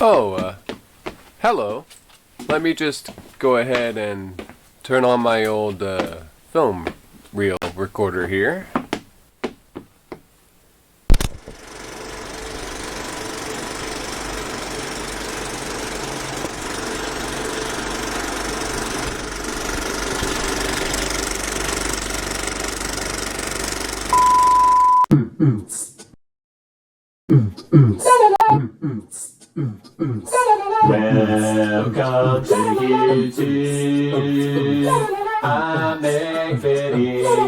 Oh, hello. Let me just go ahead and turn on my old, film reel recorder here. Welcome to YouTube. I make videos.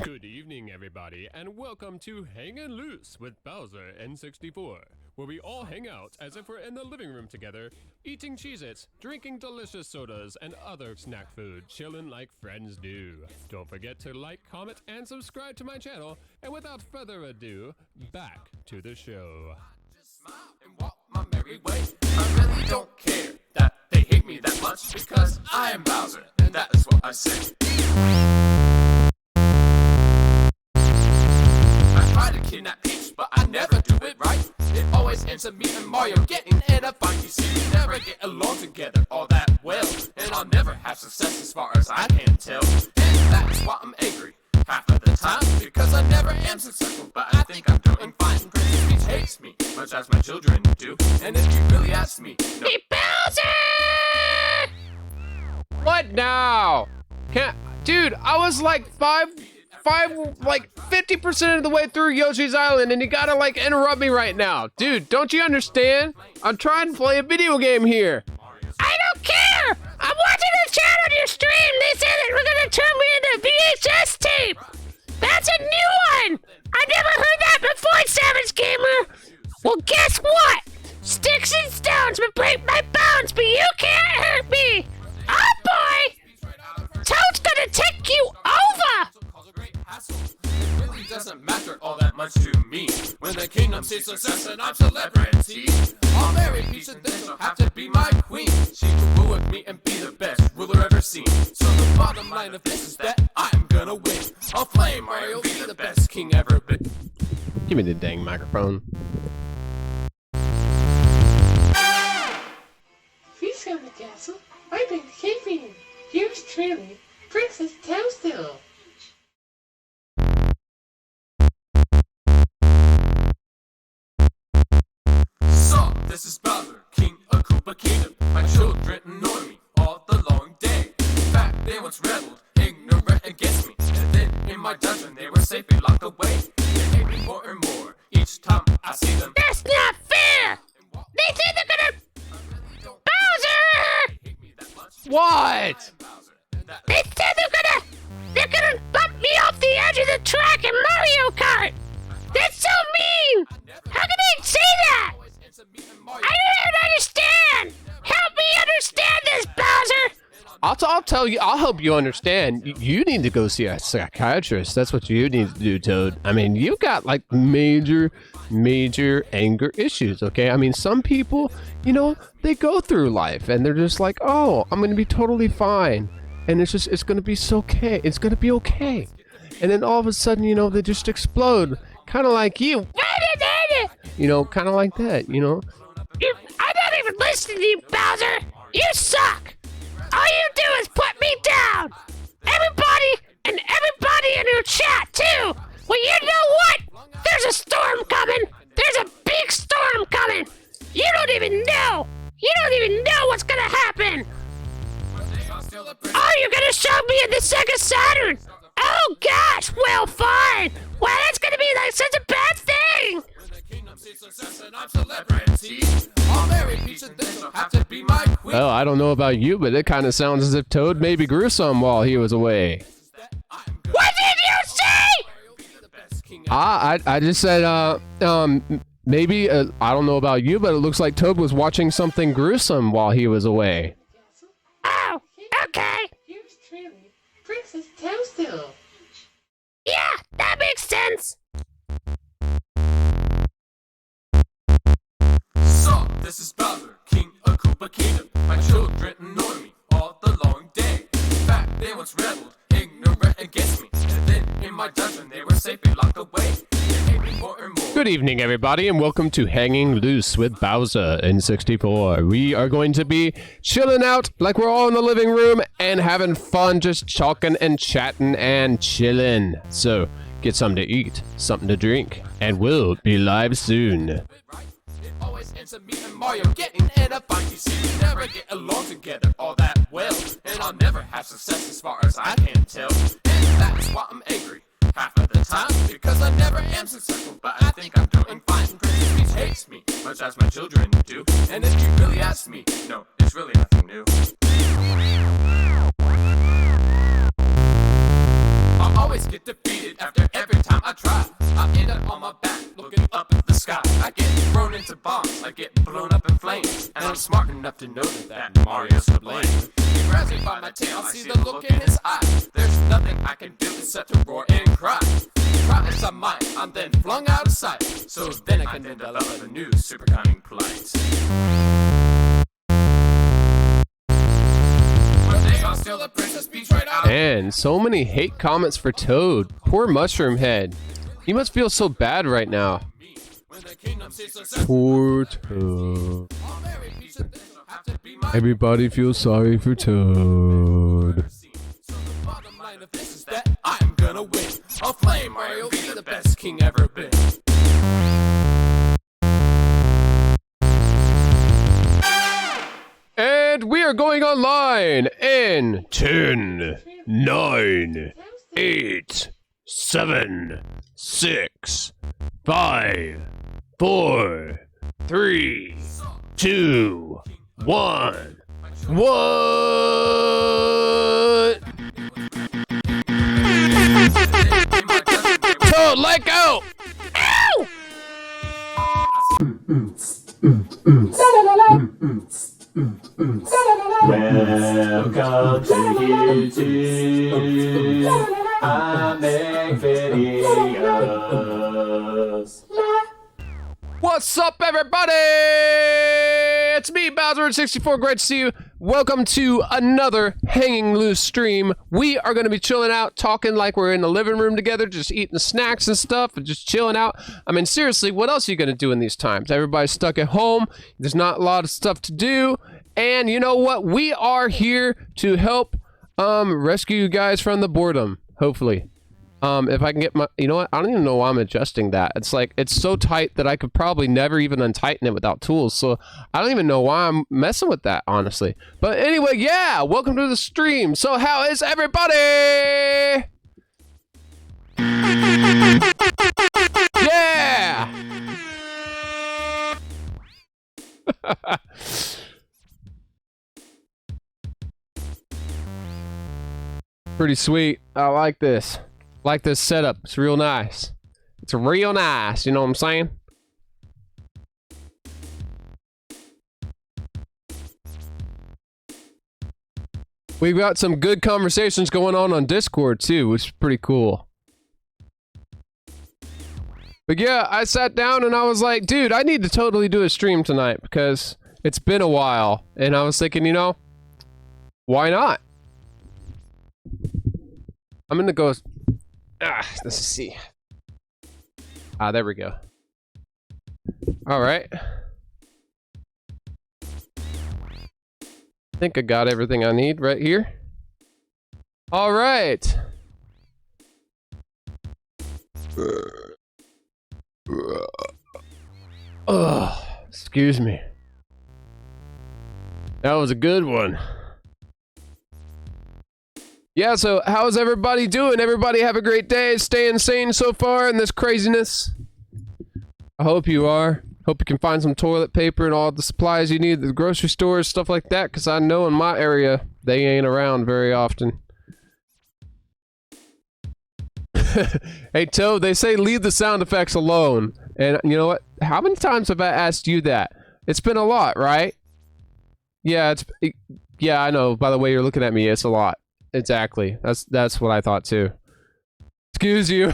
Good evening, everybody, and welcome to Hangin' Loose with BowserN64, where we all hang out as if we're in the living room together, eating Cheez-Its, drinking delicious sodas, and other snack food, chilling like friends do. Don't forget to like, comment, and subscribe to my channel, and without further ado, back to the show. Smile and walk my merry way. I really don't care that they hate me that much because I am Bowser, and that is what I say. I try to kidnap Peach, but I never do it right. It always ends up me and Mario getting in a fight. You see, we never get along together all that well, and I'll never have success as far as I can tell. And that's why I'm angry half of the time, because I never am successful, but I think I'm doing fine. Princess Peach hates me, much as my children do, and if you really ask me, no. Hey, Bowser! What now? Dude, I was like like 50% of the way through Yoshi's Island, and you gotta like interrupt me right now. Dude, don't you understand? I'm trying to play a video game here. I don't care! I'm watching the chat on your stream. They said that we're gonna turn me into VHS tape. That's a new one. I never heard that before, Savage Gamer. Well, guess what? Sticks and stones will break my bones, but you can't hurt me. Oh boy! Toad's gonna take you over. It really doesn't matter all that much to me. When the kingdom sees success and I'm celebrity, I'll marry Peach and then she'll have to be my queen. She will rule with me and be the best ruler ever seen. So the bottom line of this is that I'm gonna win. I'll flame Mario, be the best king ever been. Give me the dang microphone. Feast on the castle. I've been keeping. Yours truly, Princess Toadstool. So, this is Bowser, King of Koopa Kingdom. My children ignore me all the long day. In fact, they once rebelled, ignorant against me. And then in my dungeon, they were safely locked away. They hate me more and more each time I see them. That's not fair. They said they're gonna... Bowser! What? They said they're gonna bump me off the edge of the track in Mario Kart. That's so mean. How can they say that? I don't even understand. Help me understand this, Bowser. I'll tell you, I'll help you understand. You need to go see a psychiatrist. That's what you need to do, Toad. I mean, you got like major anger issues, okay? I mean, some people, you know, they go through life and they're just like, oh, I'm gonna be totally fine. And it's gonna be okay. It's gonna be okay. And then all of a sudden, you know, they just explode. Kind of like you. You know, kind of like that, you know? I'm not even listening to you, Bowser. You suck. All you do is put me down. Everybody in your chat, too. Well, you know what? There's a storm coming. There's a big storm coming. You don't even know. You don't even know what's gonna happen. Oh, you're gonna show me in the Sega Saturn. Oh, gosh. Well, fine. Well, that's gonna be like such a bad thing. Well, I don't know about you, but it kind of sounds as if Toad maybe grew some while he was away. What did you say? I just said, maybe, I don't know about you, but it looks like Toad was watching something gruesome while he was away. Oh, okay. Yours truly, Princess Toadstool. Yeah, that makes sense. So, this is Bowser, King of Koopa Kingdom. My children ignore me all the long day. In fact, they once rebelled, ignorant against me. And then in my dungeon, they were safely locked away. They hate me more and more. Good evening, everybody, and welcome to Hanging Loose with BowserN64. We are going to be chilling out like we're all in the living room and having fun, just talking and chatting and chilling. So, get something to eat, something to drink, and we'll be live soon. It always ends up me and Mario getting in a fight. You see, we never get along together all that well, and I'll never have success as far as I can tell. And that's why I'm angry half of the time, because I never am successful, but I think I'm doing fine. Princess Peach hates me, much as my children do. And if you really ask me, no, it's really nothing new. I always get defeated after every time I try. I end up on my back, looking up at the sky. I get thrown into bombs, I get blown up in flames. And I'm smart enough to know that Mario's to blame. He grabs me by my tail, I see the look in his eye. There's nothing I can do except to roar and cry. Try as I might, I'm then flung out of sight. So then I can develop a new super cunning plight. One day I'll steal the Princess Peach right out. And so many hate comments for Toad. Poor Mushroom Head. He must feel so bad right now. When the kingdom sees success, Poor Toad. I'll marry Peach and then she'll have to be my Everybody feels sorry for Toad. So the bottom line of this is that I'm gonna win. I'll flame Mario, be the best king ever been. And we are going online in 10, 9, 8, 7, 6, 5, 4, 3, 2, 1. What? Toad, let go! Ow! Welcome to YouTube. I make videos. What's up, everybody? It's me, BowserN64. Great to see you. Welcome to another Hanging Loose stream. We are going to be chilling out, talking like we're in the living room together, just eating snacks and stuff, and just chilling out. I mean, seriously, what else are you going to do in these times? Everybody's stuck at home. There's not a lot of stuff to do. And you know what? We are here to help rescue you guys from the boredom, hopefully. If I can get my, you know what? I don't even know why I'm adjusting that. It's like, it's so tight that I could probably never even untighten it without tools. So I don't even know why I'm messing with that, honestly. But anyway, yeah, welcome to the stream. So how is everybody? Yeah! Pretty sweet. I like this. Like this setup. It's real nice. It's real nice, you know what I'm saying? We've got some good conversations going on Discord too, which is pretty cool. But yeah, I sat down and I was like, dude, I need to totally do a stream tonight because it's been a while. And I was thinking, you know, why not? I'm gonna go... let's see. There we go. Alright. I think I got everything I need right here. Alright. Excuse me. That was a good one. Yeah, so how's everybody doing? Everybody have a great day, staying sane so far in this craziness? I hope you are. Hope you can find some toilet paper and all the supplies you need at the grocery stores, stuff like that, because I know in my area, they ain't around very often. Hey, Toad, they say leave the sound effects alone. And you know what? How many times have I asked you that? It's been a lot, right? Yeah, yeah, I know. By the way you're looking at me, it's a lot. Exactly. That's what I thought too. Excuse you.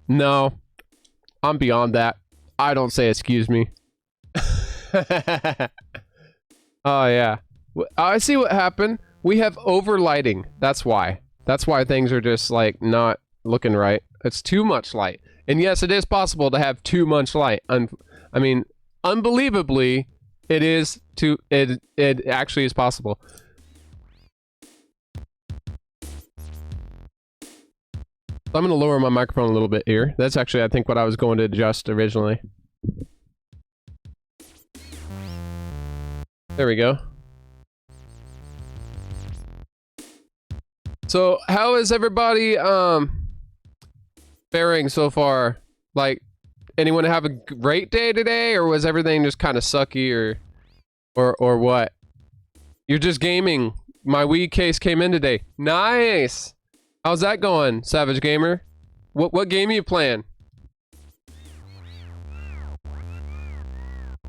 No. I'm beyond that. I don't say excuse me. Oh yeah. I see what happened. We have overlighting. That's why. That's why things are just like not looking right. It's too much light. And yes, it is possible to have too much light. I mean, unbelievably, it is too. It actually is possible. So I'm going to lower my microphone a little bit here. That's actually, I think, what I was going to adjust originally. There we go. So, how is everybody faring so far? Like, anyone have a great day today, or was everything just kind of sucky, or what? You're just gaming. My Wii case came in today. Nice. How's that going, Savage Gamer? What game are you playing?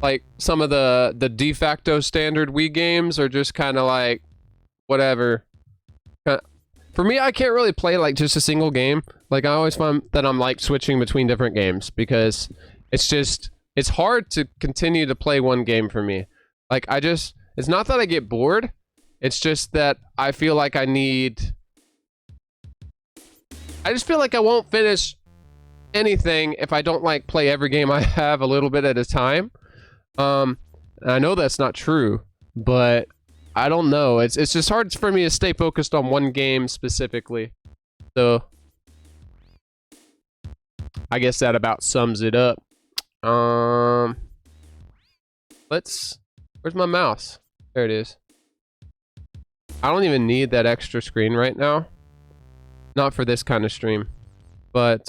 Like some of the de facto standard Wii games, or just kind of like whatever. For me, I can't really play like just a single game. Like I always find that I'm like switching between different games because it's hard to continue to play one game for me. Like it's not that I get bored. It's just that I feel like I just feel like I won't finish anything if I don't like play every game I have a little bit at a time. I know that's not true, but I don't know. It's just hard for me to stay focused on one game specifically. So I guess that about sums it up. Where's my mouse? There it is. I don't even need that extra screen right now. Not for this kind of stream. But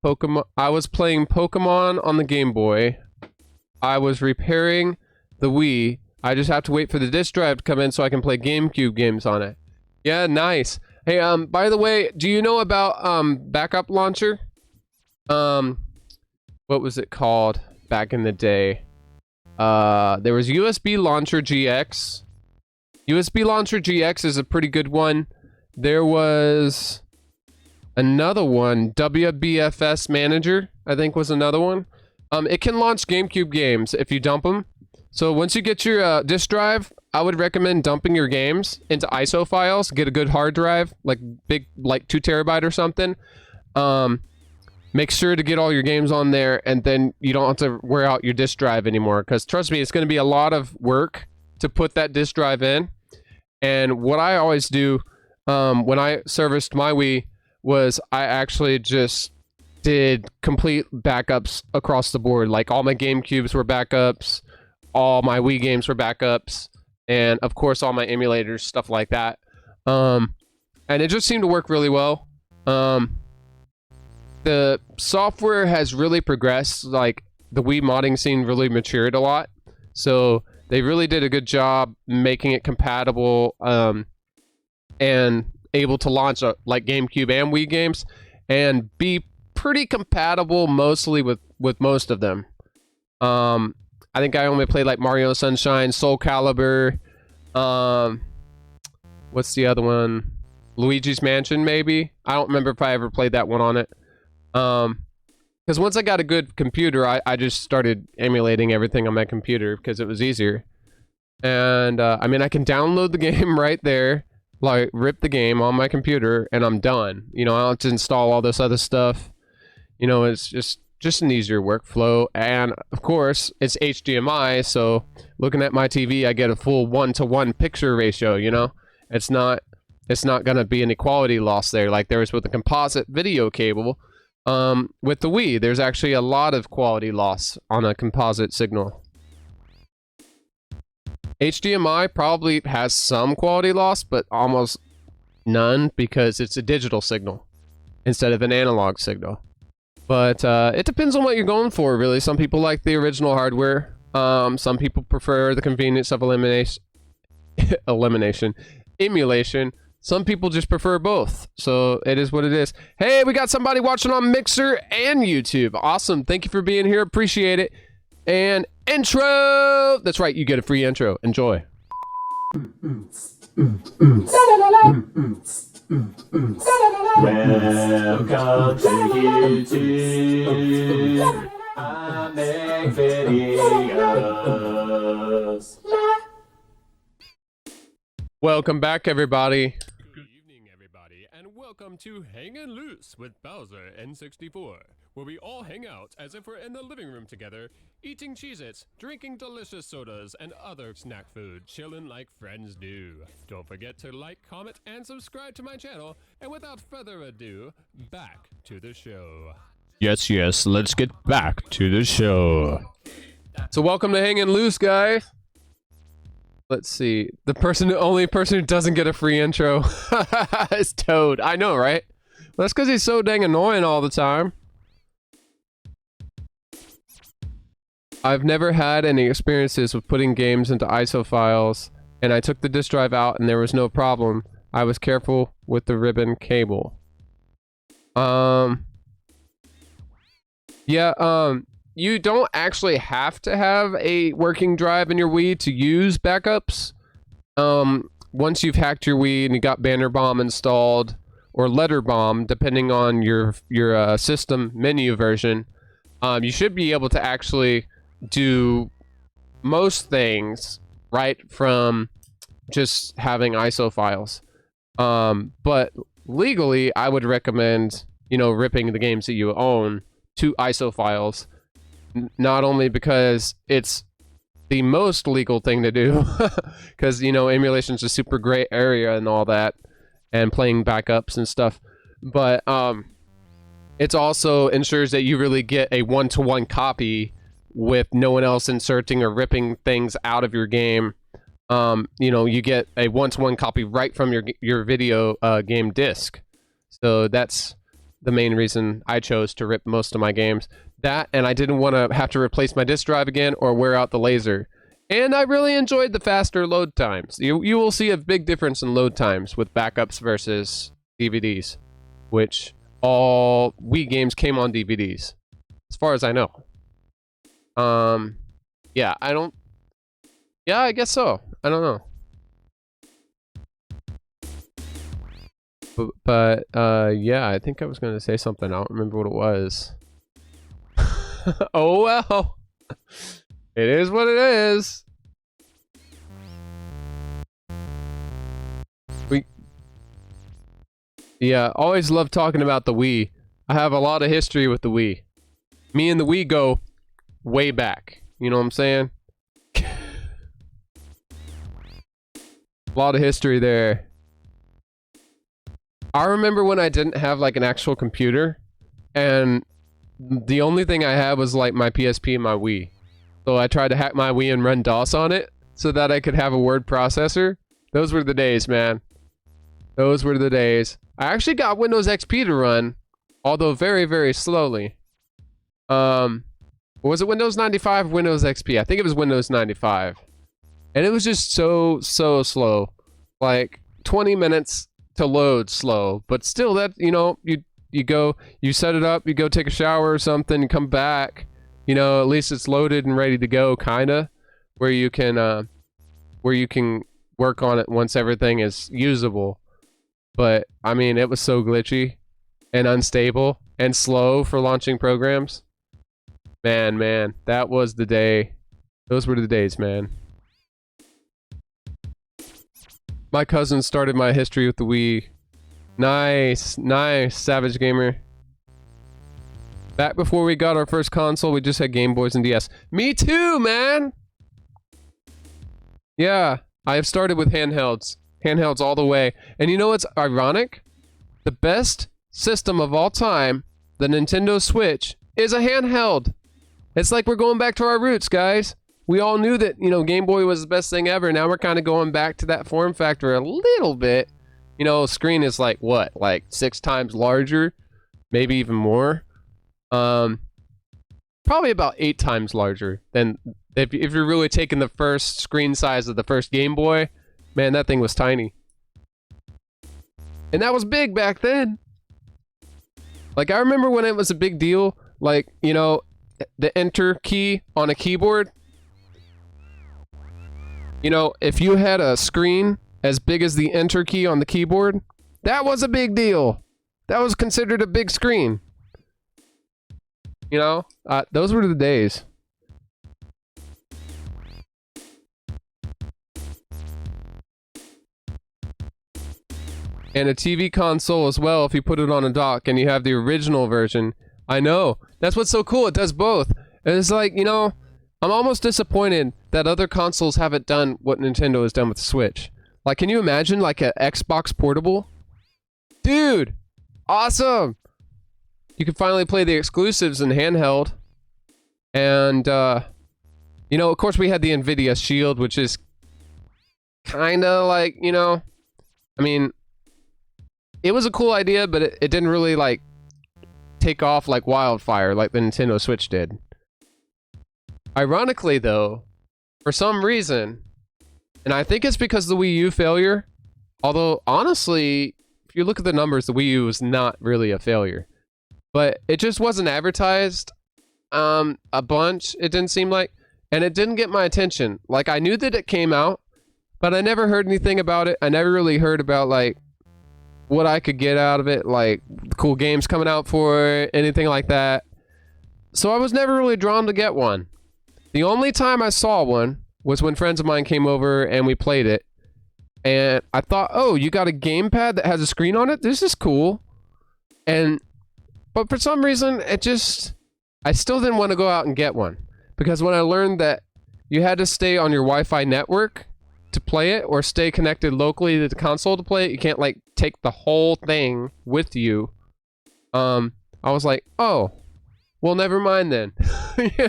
Pokemon. I was playing Pokemon on the Game Boy. I was repairing the Wii. I just have to wait for the disc drive to come in so I can play GameCube games on it. Yeah, nice. Hey, by the way, do you know about Backup Launcher? What was it called back in the day? There was USB Launcher GX. USB Launcher GX is a pretty good one. There was another one, WBFS Manager, I think was another one. It can launch GameCube games if you dump them. So once you get your disk drive, I would recommend dumping your games into ISO files. Get a good hard drive, like big, like 2 terabyte or something. Make sure to get all your games on there, and then you don't have to wear out your disk drive anymore. Because trust me, it's going to be a lot of work to put that disk drive in. And what I always do when I serviced my Wii was I actually just did complete backups across the board. Like all my GameCubes were backups, all my Wii games were backups, and of course all my emulators, stuff like that. And it just seemed to work really well. The software has really progressed. Like the Wii modding scene really matured a lot. So they really did a good job making it compatible and able to launch like GameCube and Wii games and be pretty compatible mostly with most of them. I think I only played like Mario Sunshine, Soul Calibur, what's the other one? Luigi's Mansion, maybe? I don't remember if I ever played that one on it. Because once I got a good computer, I just started emulating everything on my computer because it was easier. And, I mean, I can download the game right there, like, rip the game on my computer, and I'm done. You know, I don't have to install all this other stuff. You know, it's just an easier workflow. And, of course, it's HDMI, so looking at my TV, I get a full 1-to-1 picture ratio, you know? It's not going to be any quality loss there like there is with a composite video cable. With the Wii, there's actually a lot of quality loss on a composite signal. HDMI probably has some quality loss, but almost none because it's a digital signal instead of an analog signal. But it depends on what you're going for, really. Some people like the original hardware. Some people prefer the convenience of emulation. Some people just prefer both. So it is what it is. Hey, we got somebody watching on Mixer and YouTube. Awesome. Thank you for being here. Appreciate it. And intro. That's right. You get a free intro. Enjoy. Welcome to YouTube. I make videos. Welcome back, everybody. Good evening, everybody. welcome to Hangin' Loose with BowserN64, where we all hang out as if we're in the living room together, eating Cheez-Its, drinking delicious sodas, and other snack food, chillin' like friends do. Don't forget to like, comment, and subscribe to my channel, and without further ado, back to the show. Yes, yes, let's get back to the show. So welcome to Hangin' Loose, guys. Let's see. The only person who doesn't get a free intro is Toad. I know, right? Well, that's because he's so dang annoying all the time. I've never had any experiences with putting games into ISO files, and I took the disk drive out and there was no problem. I was careful with the ribbon cable. You don't actually have to have a working drive in your Wii to use backups. Once you've hacked your Wii and you got Banner Bomb installed, or Letter Bomb, depending on your system menu version, you should be able to actually do most things right from just having ISO files. But legally, I would recommend, ripping the games that you own to ISO files. Not only because it's the most legal thing to do, because, emulation is a super gray area and all that, and playing backups and stuff, but it also ensures that you really get a one-to-one copy with no one else inserting or ripping things out of your game. You get a one-to-one copy right from your video game disc. So that's the main reason I chose to rip most of my games. That, and I didn't want to have to replace my disk drive again or wear out the laser. And I really enjoyed the faster load times. You will see a big difference in load times with backups versus DVDs, which all Wii games came on DVDs, as far as I know. Yeah, I guess so. I don't know. But yeah, I think I was going to say something. I don't remember what it was. Oh well. It is what it is. Yeah, always love talking about the Wii. I have a lot of history with the Wii. Me and the Wii go way back. You know what I'm saying? A lot of history there. I remember when I didn't have like an actual computer, and the only thing I had was like my PSP and my Wii. So I tried to hack my Wii and run DOS on it so that I could have a word processor. Those were the days, man. Those were the days. I actually got Windows XP to run, although very, very slowly. Was it Windows 95 or Windows XP? I think it was Windows 95. And it was just so slow. Like 20 minutes to load slow. But still, that, you go, you set it up, you go take a shower or something, you come back, at least it's loaded and ready to go, kinda, where you can work on it once everything is usable. But I mean, it was so glitchy and unstable and slow for launching programs. Man, that was the day. Those were the days, man. My cousin started my history with the Wii. Nice, Savage Gamer. Back before we got our first console, we just had Game Boys and DS. Me too, man! Yeah, I have started with handhelds. Handhelds all the way. And you know what's ironic? The best system of all time, the Nintendo Switch, is a handheld. It's like we're going back to our roots, guys. We all knew that, Game Boy was the best thing ever. Now we're kind of going back to that form factor a little bit. Screen is like, what? Like 6 times larger? Maybe even more? Probably about 8 times larger than... If you're really taking the first screen size of the first Game Boy, man, that thing was tiny. And that was big back then. Like, I remember when it was a big deal, like, the enter key on a keyboard. If you had a screen as big as the enter key on the keyboard, that was a big deal. That was considered a big screen. Those were the days. and a TV console as well if you put it on a dock and you have the original version. I know. That's what's so cool. It does both. It's like, you know, I'm almost disappointed that other consoles haven't done what Nintendo has done with the Switch. Like, can you imagine, like, an Xbox Portable? Dude! Awesome! You can finally play the exclusives in handheld. And, you know, of course we had the NVIDIA Shield, which is kinda like, you know, I mean, it was a cool idea, but it didn't really, like, take off like wildfire like the Nintendo Switch did. Ironically, though, for some reason, and I think it's because of the Wii U failure, although, honestly, if you look at the numbers, the Wii U was not really a failure. But it just wasn't advertised a bunch, it didn't seem like, and it didn't get my attention. Like, I knew that it came out, but I never heard anything about it. I never really heard about, like, what I could get out of it, like, cool games coming out for it, anything like that. So I was never really drawn to get one. The only time I saw one was when friends of mine came over and we played it. And I thought, oh, you got a gamepad that has a screen on it? This is cool. But for some reason, I still didn't want to go out and get one. Because when I learned that you had to stay on your Wi-Fi network to play it, or stay connected locally to the console to play it, you can't, like, take the whole thing with you. I was like, oh, well, never mind then. Yeah.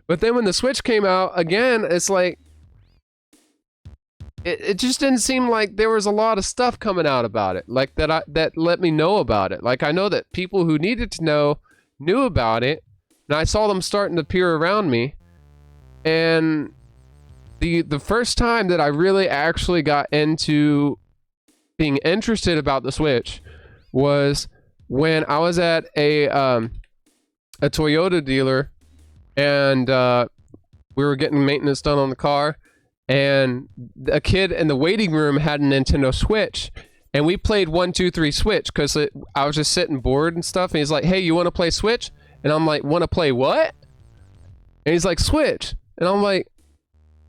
But then when the Switch came out, again, it's like, it just didn't seem like there was a lot of stuff coming out about it, like that let me know about it. Like, I know that people who needed to know knew about it, and I saw them starting to appear around me. And the first time that I really actually got into being interested about the Switch was when I was at a Toyota dealer, and we were getting maintenance done on the car, and a kid in the waiting room had a Nintendo Switch, and we played 1, 2, 3 Switch, because I was just sitting bored and stuff, and he's like, hey, you want to play Switch? And I'm like, want to play what? And he's like, Switch. And I'm like,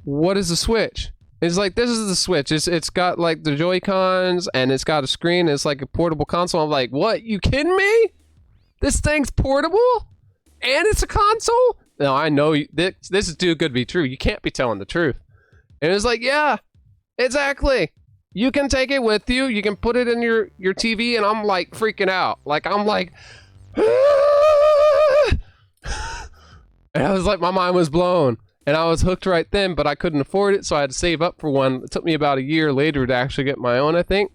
what is the Switch? And he's like, this is the Switch. It's got, like, the Joy-Cons, and it's got a screen, and it's like a portable console. I'm like, what? You kidding me? This thing's portable? And it's a console? No, I know this is too good to be true. You can't be telling the truth. And it's like, yeah, exactly. You can take it with you. You can put it in your TV, and I'm like freaking out. Like, I'm like, ah! And I was like, my mind was blown. And I was hooked right then, but I couldn't afford it, so I had to save up for one. It took me about a year later to actually get my own, I think.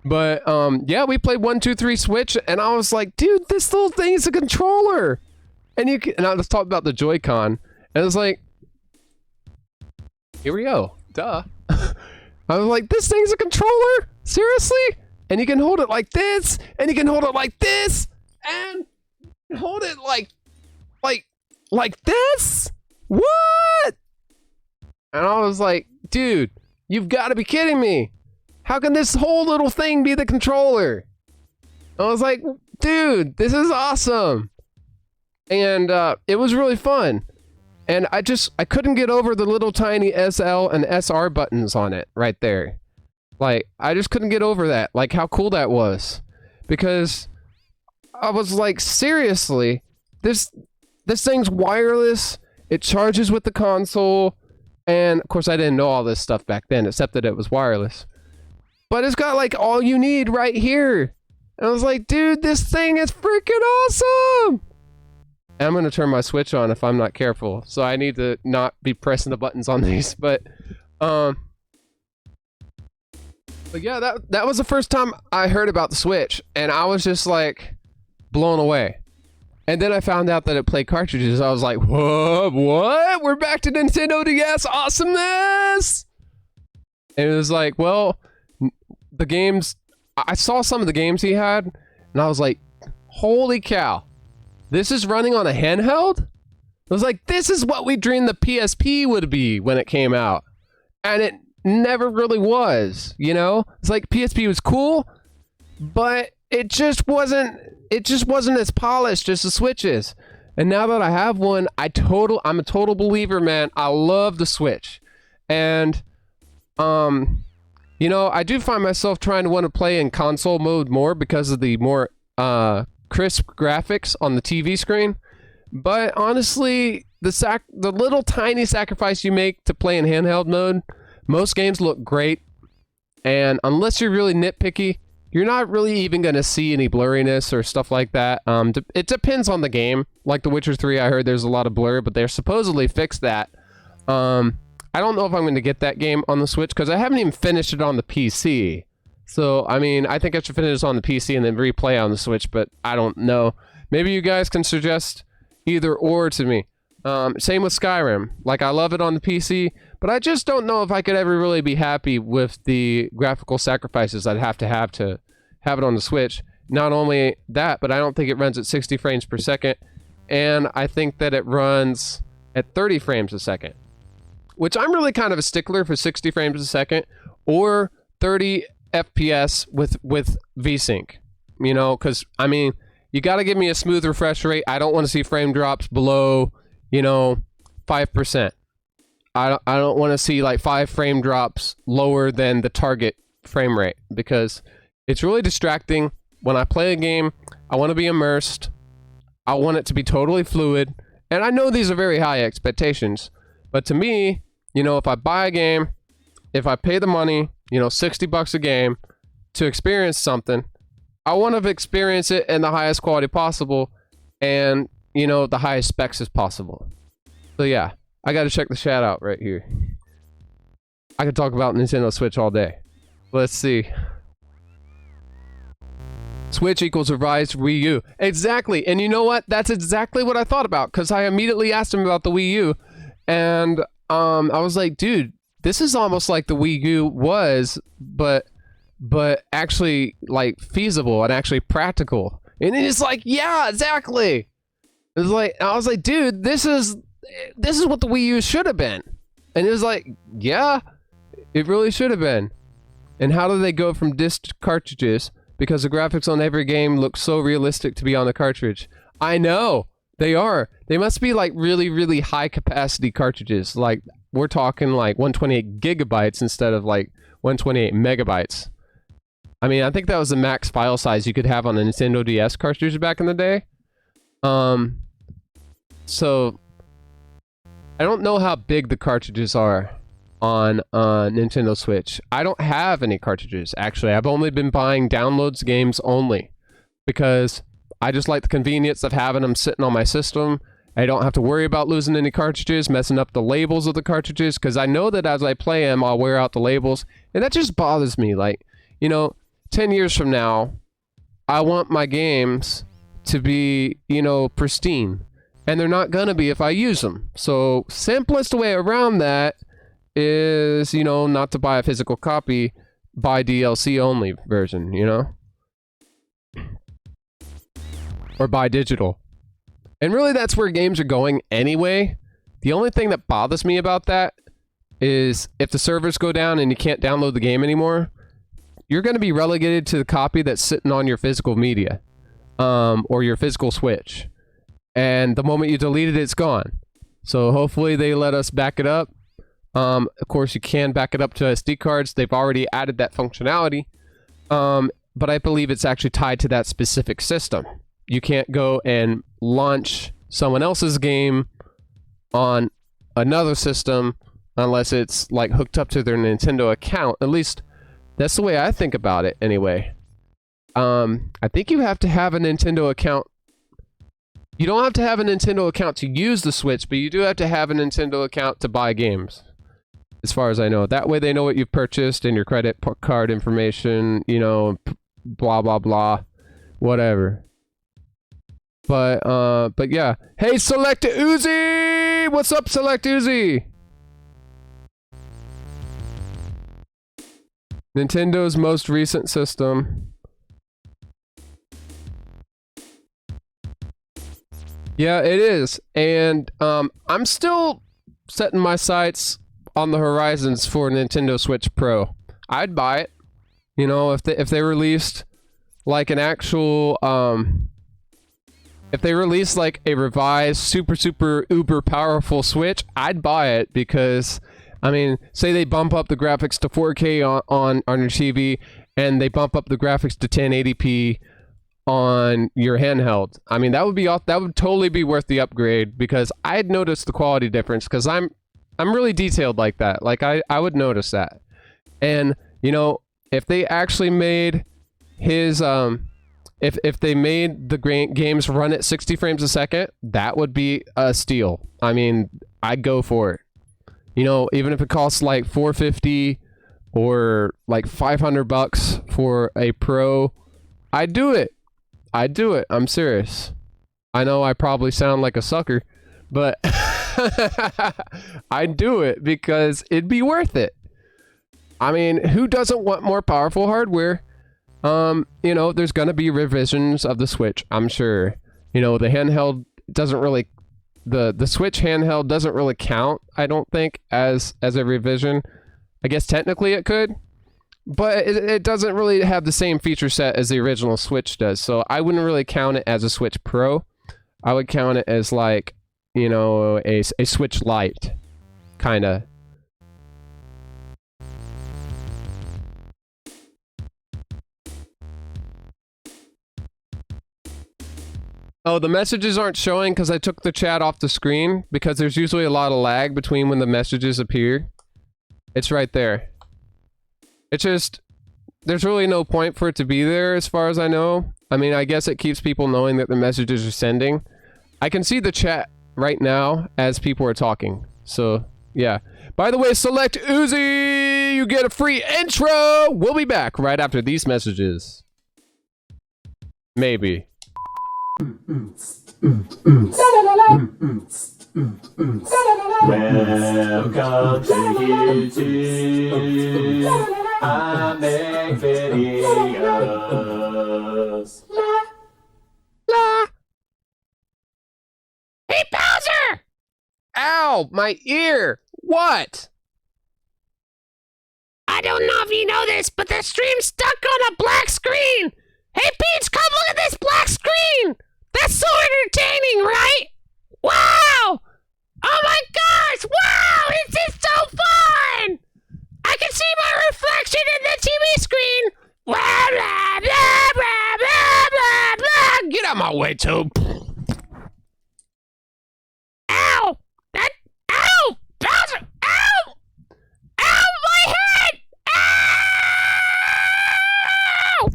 But, yeah, we played 1, 2, 3 Switch, and I was like, dude, this little thing is a controller. And I was talking about the Joy-Con, and it was like, here we go. Duh. I was like, this thing's a controller? Seriously? And you can hold it like this, and you can hold it like this, and hold it like this? What? And I was like, dude, you've got to be kidding me. How can this whole little thing be the controller? I was like, dude, this is awesome. And it was really fun. And I couldn't get over the little tiny SL and SR buttons on it right there. Like, I just couldn't get over that. Like, how cool that was. Because I was like, seriously, this thing's wireless. It charges with the console. And, of course, I didn't know all this stuff back then, except that it was wireless. But it's got, like, all you need right here. And I was like, dude, this thing is freaking awesome! And I'm going to turn my Switch on if I'm not careful. So I need to not be pressing the buttons on these. But yeah, that was the first time I heard about the Switch. And I was just, like, blown away. And then I found out that it played cartridges. I was like, whoa, what? We're back to Nintendo DS awesomeness! And it was like, well, the games... I saw some of the games he had, and I was like, holy cow. This is running on a handheld? I was like, this is what we dreamed the PSP would be when it came out. And it never really was, you know? It's like PSP was cool, but it just wasn't as polished as the Switch is. And now that I have one, I'm a total believer, man. I love the Switch. And You know, I do find myself trying to want to play in console mode more because of the more crisp graphics on the TV screen. But honestly, the little tiny sacrifice you make to play in handheld mode, most games look great. And unless you're really nitpicky, you're not really even going to see any blurriness or stuff like that. It depends on the game. Like The Witcher 3, I heard there's a lot of blur, but they're supposedly fixed that. I don't know if I'm going to get that game on the Switch because I haven't even finished it on the PC. So, I mean, I think I should finish it on the PC and then replay on the Switch, but I don't know. Maybe you guys can suggest either or to me. Same with Skyrim. Like, I love it on the PC, but I just don't know if I could ever really be happy with the graphical sacrifices I'd have to have it on the Switch. Not only that, but I don't think it runs at 60 frames per second, and I think that it runs at 30 frames a second. Which I'm really kind of a stickler for 60 frames a second or 30 FPS with VSync. You know, because, I mean, you got to give me a smooth refresh rate. I don't want to see frame drops below, you know, 5%. I don't want to see like 5 frame drops lower than the target frame rate because it's really distracting. When I play a game, I want to be immersed. I want it to be totally fluid. And I know these are very high expectations, but to me, you know, if I buy a game, if I pay the money, you know, $60 a game to experience something, I want to experience it in the highest quality possible and, you know, the highest specs as possible. So yeah, I got to check the chat out right here. I could talk about Nintendo Switch all day. Let's see. Switch equals revised Wii U. Exactly. And you know what? That's exactly what I thought about because I immediately asked him about the Wii U and I was like, dude, this is almost like the Wii U was, but actually like feasible and actually practical. And it's like, yeah, exactly. It's like, I was like, dude, this is what the Wii U should have been. And it was like, yeah, it really should have been. And how do they go from disc cartridges? Because the graphics on every game look so realistic to be on the cartridge. I know. They are. They must be like really, really high capacity cartridges. Like we're talking like 128 gigabytes instead of like 128 megabytes. I mean, I think that was the max file size you could have on a Nintendo DS cartridge back in the day. So I don't know how big the cartridges are on Nintendo Switch. I don't have any cartridges actually. I've only been buying downloads games only because I just like the convenience of having them sitting on my system. I don't have to worry about losing any cartridges, messing up the labels of the cartridges, because I know that as I play them, I'll wear out the labels, and that just bothers me. Like, you know, 10 years from now, I want my games to be, you know, pristine, and they're not gonna be if I use them. So, simplest way around that is, you know, not to buy a physical copy, buy DLC only version, you know? Or buy digital. And really that's where games are going anyway. The only thing that bothers me about that is if the servers go down and you can't download the game anymore, you're going to be relegated to the copy that's sitting on your physical media. Or your physical Switch. And the moment you delete it, it's gone. So hopefully they let us back it up. Of course you can back it up to SD cards. They've already added that functionality. But I believe it's actually tied to that specific system. You can't go and launch someone else's game on another system unless it's like hooked up to their Nintendo account. At least that's the way I think about it anyway. I think you have to have a Nintendo account. You don't have to have a Nintendo account to use the Switch, but you do have to have a Nintendo account to buy games. As far as I know. That way they know what you've purchased and your credit card information, you know, blah, blah, blah. Whatever. But yeah. Hey, Select Uzi! What's up, Select Uzi? Nintendo's most recent system. Yeah, it is. And I'm still setting my sights on the horizons for Nintendo Switch Pro. I'd buy it. You know, if they released like an actual if they released like a revised super uber powerful Switch, I'd buy it because I mean, say they bump up the graphics to 4K on your TV, and they bump up the graphics to 1080p on your handheld. I mean, that would totally be worth the upgrade, because I'd notice the quality difference, because I'm really detailed like that. Like I would notice that. And you know, if they actually made his if they made the games run at 60 frames a second, that would be a steal. I mean, I'd go for it. You know, even if it costs like $450 or like $500 for a Pro, I'd do it. I'd do it. I'm serious. I know I probably sound like a sucker, but I'd do it because it'd be worth it. I mean, who doesn't want more powerful hardware? You know, there's gonna be revisions of the Switch, I'm sure. You know, the handheld doesn't really, the Switch handheld doesn't really count, I don't think, as a revision. I guess technically it could, but it doesn't really have the same feature set as the original Switch does, so I wouldn't really count it as a Switch Pro. I would count it as like, you know, a Switch Lite, kinda. Oh, the messages aren't showing because I took the chat off the screen, because there's usually a lot of lag between when the messages appear. It's right there. It's just, there's really no point for it to be there as far as I know. I mean, I guess it keeps people knowing that the messages are sending. I can see the chat right now as people are talking. So, yeah. By the way, select Uzi! You get a free intro! We'll be back right after these messages. Maybe. Welcome to YouTube. I make videos. La! Hey, Bowser! Ow! My ear! What? I don't know if you know this, but the stream's stuck on a black screen! Hey, Peach, come look at this black screen! That's so entertaining, right? Wow! Oh my gosh! Wow! This is so fun! I can see my reflection in the TV screen! Blah, blah, blah, blah, blah, blah, blah. Get out of my way, Toad! Ow! Ow! Bowser! Ow! Ow! My head! Ow!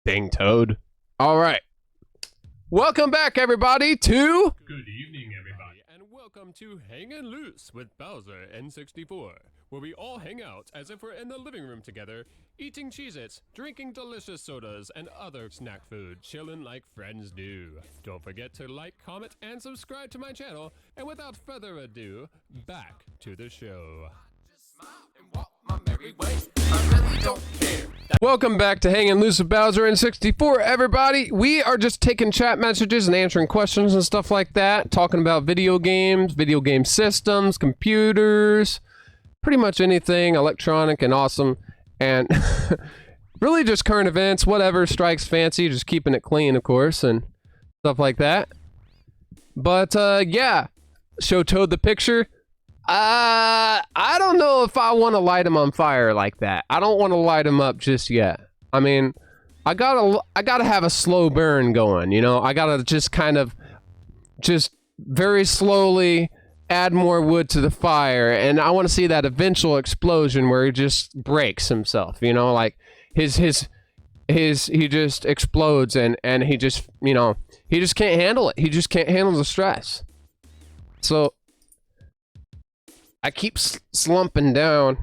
Dang Toad. Alright. Welcome back, everybody, to... Good evening, everybody, and welcome to Hangin' Loose with BowserN64, where we all hang out as if we're in the living room together, eating Cheez-Its, drinking delicious sodas, and other snack food, chilling like friends do. Don't forget to like, comment, and subscribe to my channel, and without further ado, back to the show. Just smile and walk my merry way. I really don't care. Welcome back to Hangin' Loose with BowserN64, everybody. We are just taking chat messages and answering questions and stuff like that, talking about video games, video game systems, computers, pretty much anything electronic and awesome, and really just current events, whatever strikes fancy, just keeping it clean, of course, and stuff like that. But, yeah, show Toad the picture. I don't know if I want to light him on fire like that. I don't want to light him up just yet. I mean, I gotta have a slow burn going, you know? I gotta just kind of, just very slowly add more wood to the fire, and I want to see that eventual explosion where he just breaks himself, you know? Like, he just explodes, and he just, you know, he just can't handle it. He just can't handle the stress. So I keep slumping down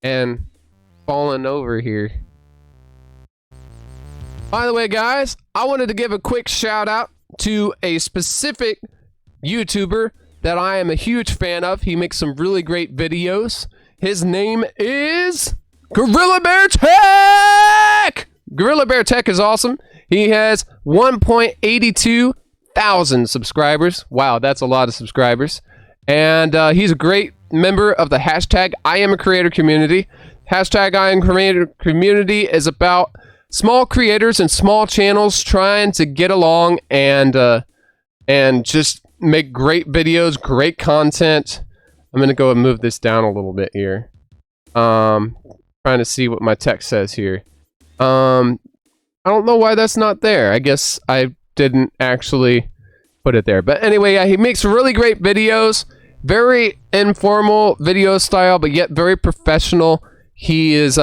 and falling over here. By the way, guys, I wanted to give a quick shout out to a specific YouTuber that I am a huge fan of. He makes some really great videos. His name is Gorilla Bear Tech! Gorilla Bear Tech is awesome. He has 1.82 thousand subscribers. Wow, that's a lot of subscribers. And he's a great member of the hashtag I Am a Creator community. Hashtag I Am Creator community is about small creators and small channels trying to get along and just, make great videos, great content. I'm gonna go and move this down a little bit here. Trying to see what my text says here. I don't know why that's not there. I guess I didn't actually put it there. But anyway, yeah, he makes really great videos. Very informal video style, but yet very professional. He is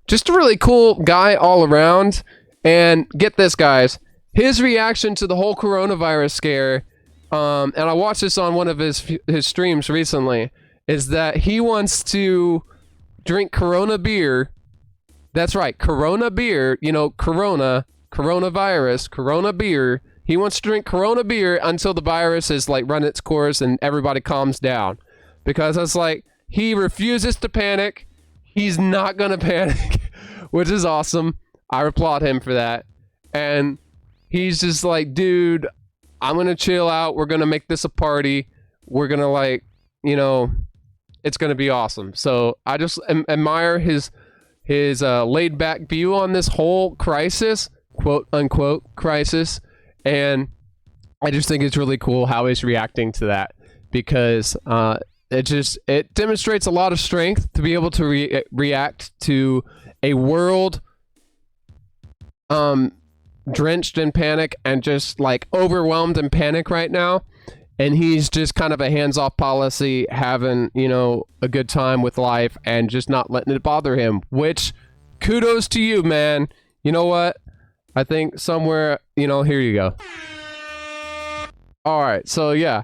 just a really cool guy all around. And get this, guys. His reaction to the whole coronavirus scare, and I watched this on one of his streams recently, is that he wants to drink Corona beer. That's right, Corona beer. You know, coronavirus, Corona beer. He wants to drink Corona beer until the virus is like run its course and everybody calms down. Because it's like, he refuses to panic. He's not gonna panic, which is awesome. I applaud him for that. And he's just like, dude, I'm gonna chill out. We're gonna make this a party. We're gonna, like, you know, it's gonna be awesome. So I just admire his laid back view on this whole crisis, quote unquote crisis. And I just think it's really cool how he's reacting to that, because it demonstrates a lot of strength to be able to react to a world drenched in panic and just like overwhelmed in panic right now. And he's just kind of a hands-off policy, having, you know, a good time with life and just not letting it bother him, which kudos to you, man. You know what? I think somewhere, you know, here you go. Alright, so yeah.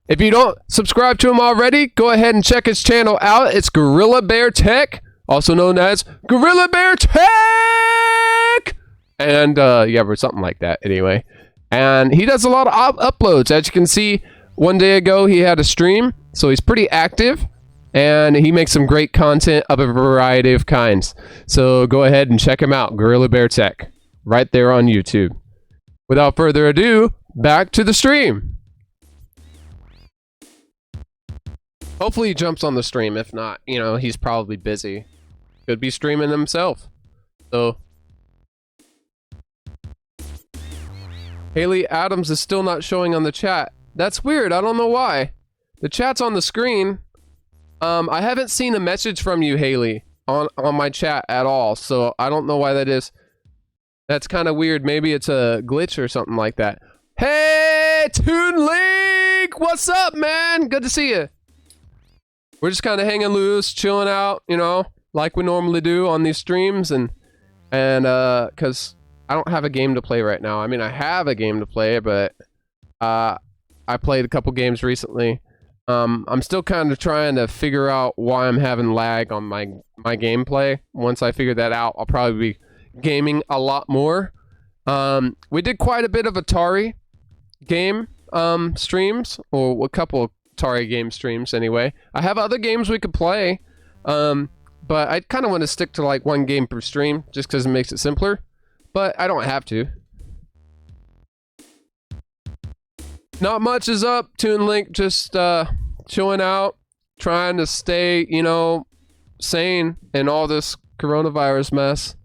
If you don't subscribe to him already, go ahead and check his channel out. It's Gorilla Bear Tech, also known as Gorilla Bear Tech! And, yeah, or something like that, anyway. And he does a lot of uploads. As you can see, one day ago he had a stream, so he's pretty active. And he makes some great content of a variety of kinds. So go ahead and check him out, Gorilla Bear Tech, right there on YouTube. Without further ado, back to the stream. Hopefully he jumps on the stream. If not, you know, he's probably busy. Could be streaming himself. So Haley Adams is still not showing on the chat. That's weird. I don't know why. The chat's on the screen. I haven't seen a message from you, Haley, on my chat at all. So I don't know why that is. That's kind of weird. Maybe it's a glitch or something like that. Hey, Toon Link! What's up, man? Good to see you. We're just kind of hanging loose, chilling out, you know, like we normally do on these streams, and because I don't have a game to play right now. I mean, I have a game to play, but I played a couple games recently. I'm still kind of trying to figure out why I'm having lag on my gameplay. Once I figure that out, I'll probably be gaming a lot more. We did quite a bit of Atari game streams, or a couple Atari game streams anyway. I have other games we could play, but I kind of want to stick to like one game per stream just because it makes it simpler, but I don't have to. Not much is up, Toon Link, just chilling out, trying to stay, you know, sane in all this coronavirus mess.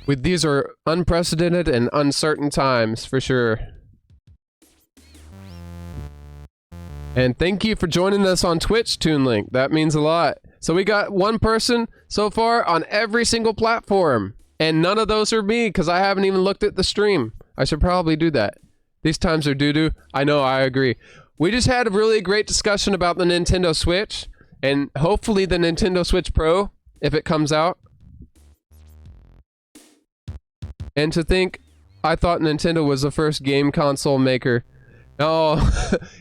These are unprecedented and uncertain times, for sure. And thank you for joining us on Twitch, Toon Link. That means a lot. So we got one person so far on every single platform. And none of those are me, because I haven't even looked at the stream. I should probably do that. These times are doo-doo. I know, I agree. We just had a really great discussion about the Nintendo Switch. And hopefully the Nintendo Switch Pro, if it comes out. And to think, I thought Nintendo was the first game console maker. Oh,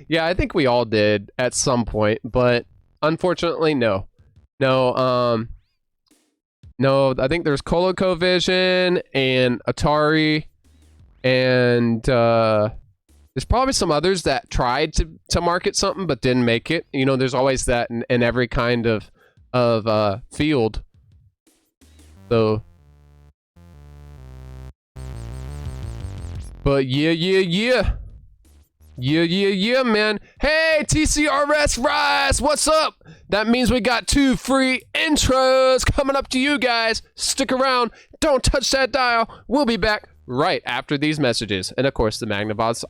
yeah, I think we all did at some point, but unfortunately, no. No, I think there's ColecoVision and Atari, and there's probably some others that tried to market something but didn't make it. You know, there's always that in every kind of field. So, but yeah, man. Hey, TCRS Rise, what's up? That means we got 2 free intros coming up to you guys. Stick around. Don't touch that dial. We'll be back right after these messages. And of course, the Magnavox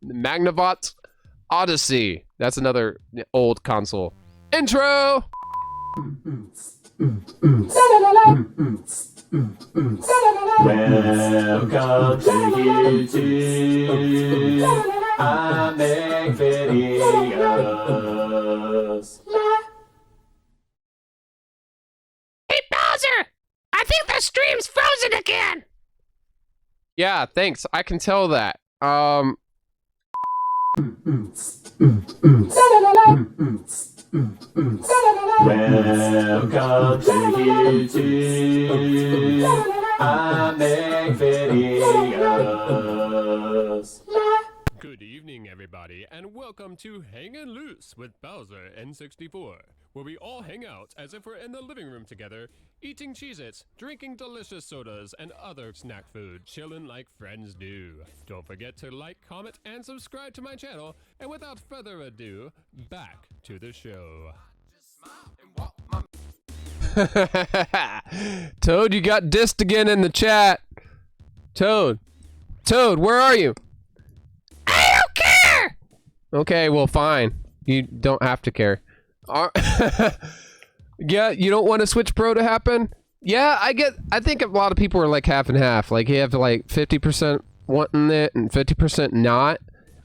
Magnavox Odyssey. That's another old console. Intro! Welcome to YouTube. I make videos. Hey, Bowser! I think the stream's frozen again! Yeah, thanks. I can tell that. Welcome to YouTube. I make videos. Good evening, everybody, and welcome to Hangin' Loose with BowserN64, where we all hang out as if we're in the living room together, eating Cheez-Its, drinking delicious sodas, and other snack food, chilling like friends do. Don't forget to like, comment, and subscribe to my channel, and without further ado, back to the show. Toad, you got dissed again in the chat. Toad, where are you? I don't care! Okay, well, fine. You don't have to care. Yeah, you don't want a Switch Pro to happen? Yeah, I think a lot of people are like half and half. Like, you have like 50% wanting it and 50% not.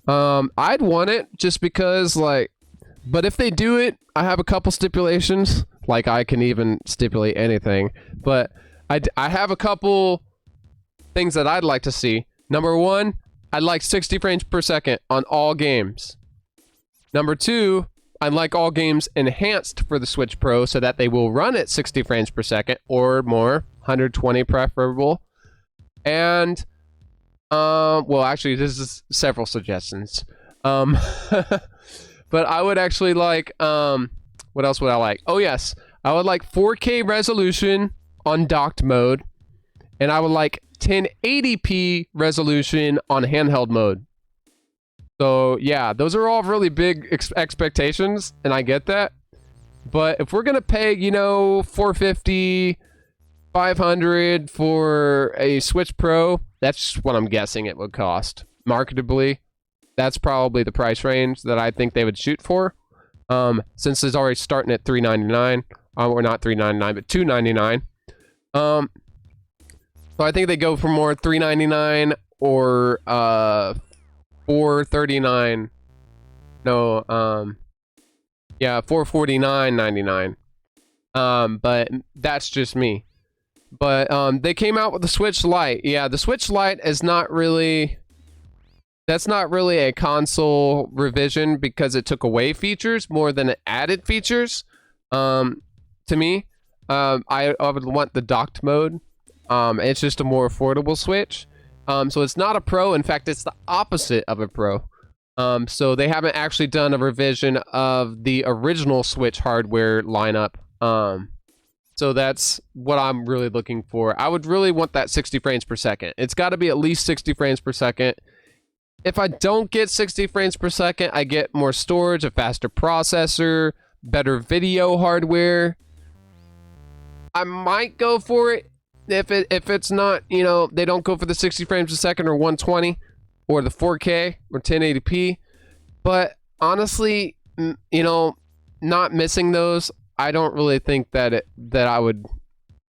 I'd want it just because, like, but if they do it, I have a couple stipulations. Like, I can even stipulate anything. But I have a couple things that I'd like to see. Number one, I'd like 60 frames per second on all games. Number two, I'd like all games enhanced for the Switch Pro so that they will run at 60 frames per second or more, 120 preferable. And, well, actually, this is several suggestions. But I would actually like, what else would I like? Oh, yes. I would like 4K resolution on docked mode. And I would like 1080p resolution on handheld mode. So, yeah, those are all really big expectations, and I get that. But if we're going to pay, you know, $450, $500 for a Switch Pro, that's what I'm guessing it would cost. Marketably, that's probably the price range that I think they would shoot for. Since it's already starting at $399, or not $399, but $299. So I think they go for more $399 or $439. No, yeah, $449.99. But that's just me. But they came out with the Switch Lite. Yeah, the Switch Lite is not really. That's not really a console revision because it took away features more than it added features. To me, I would want the docked mode. It's just a more affordable Switch. So it's not a Pro. In fact, it's the opposite of a Pro. So they haven't actually done a revision of the original Switch hardware lineup. So that's what I'm really looking for. I would really want that 60 frames per second. It's got to be at least 60 frames per second. If I don't get 60 frames per second, I get more storage, a faster processor, better video hardware. I might go for it. If it's not, you know, they don't go for the 60 frames a second or 120 or the 4K or 1080p. But honestly, you know, not missing those, I don't really think that I would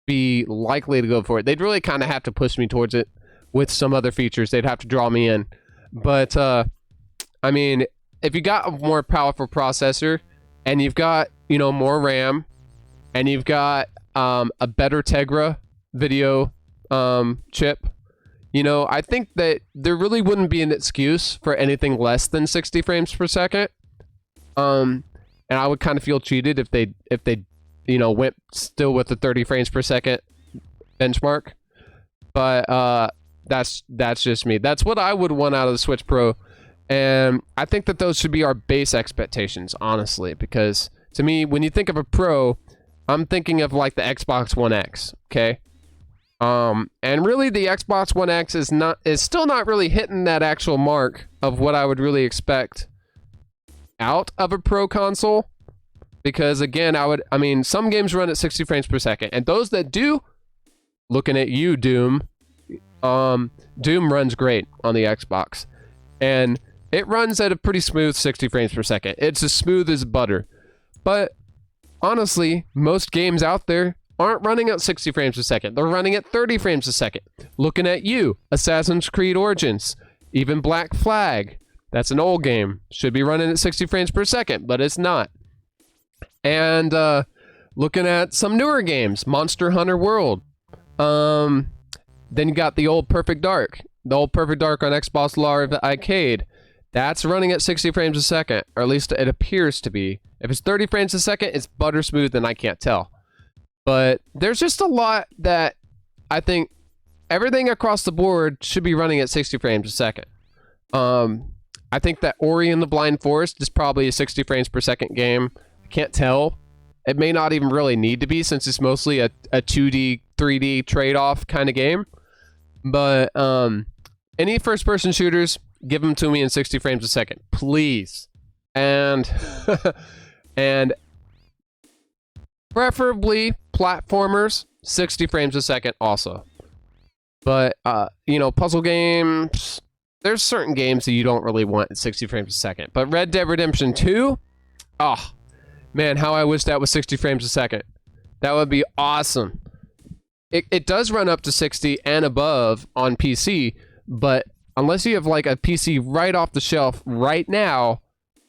be likely to go for it. They'd really kind of have to push me towards it with some other features. They'd have to draw me in. But I mean, if you got a more powerful processor and you've got, you know, more RAM and you've got a better Tegra video chip, you know, I think that there really wouldn't be an excuse for anything less than 60 frames per second. And I would kind of feel cheated if they you know, went still with the 30 frames per second benchmark. But that's just me. That's what I would want out of the Switch Pro. And I think that those should be our base expectations, honestly, because to me, when you think of a Pro, I'm thinking of like the Xbox One X, okay? And really the Xbox One X is still not really hitting that actual mark of what I would really expect out of a Pro console. Because again, I mean, some games run at 60 frames per second, and those that do, looking at you, Doom, Doom runs great on the Xbox, and it runs at a pretty smooth 60 frames per second. It's as smooth as butter. But honestly, most games out there aren't running at 60 frames a second. They're running at 30 frames a second. Looking at you, Assassin's Creed Origins, even Black Flag. That's an old game. Should be running at 60 frames per second, but it's not. And looking at some newer games, Monster Hunter World. Then you got the old Perfect Dark. The old Perfect Dark on Xbox Live Arcade. That's running at 60 frames a second, or at least it appears to be. If it's 30 frames a second, it's butter smooth, and I can't tell. But there's just a lot that I think everything across the board should be running at 60 frames a second. I think that Ori and the Blind Forest is probably a 60 frames per second game. I can't tell. It may not even really need to be, since it's mostly a 2D, 3D trade-off kind of game. But any first-person shooters, give them to me in 60 frames a second, please. And and preferably platformers, 60 frames a second also. But you know, puzzle games, there's certain games that you don't really want at 60 frames a second. But Red Dead Redemption 2, oh man, how I wish that was 60 frames a second. That would be awesome. It does run up to 60 and above on PC, but unless you have like a PC right off the shelf right now,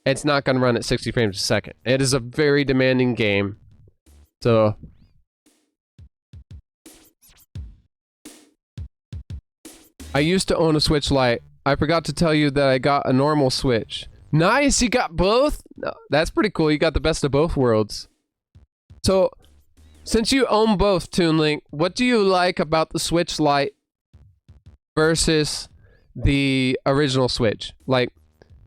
it's not going to run at 60 frames a second. It is a very demanding game. So I used to own a Switch Lite. I forgot to tell you that I got a normal Switch. Nice, you got both? No, that's pretty cool. You got the best of both worlds. So, since you own both, ToonLink, what do you like about the Switch Lite versus the original Switch? Like,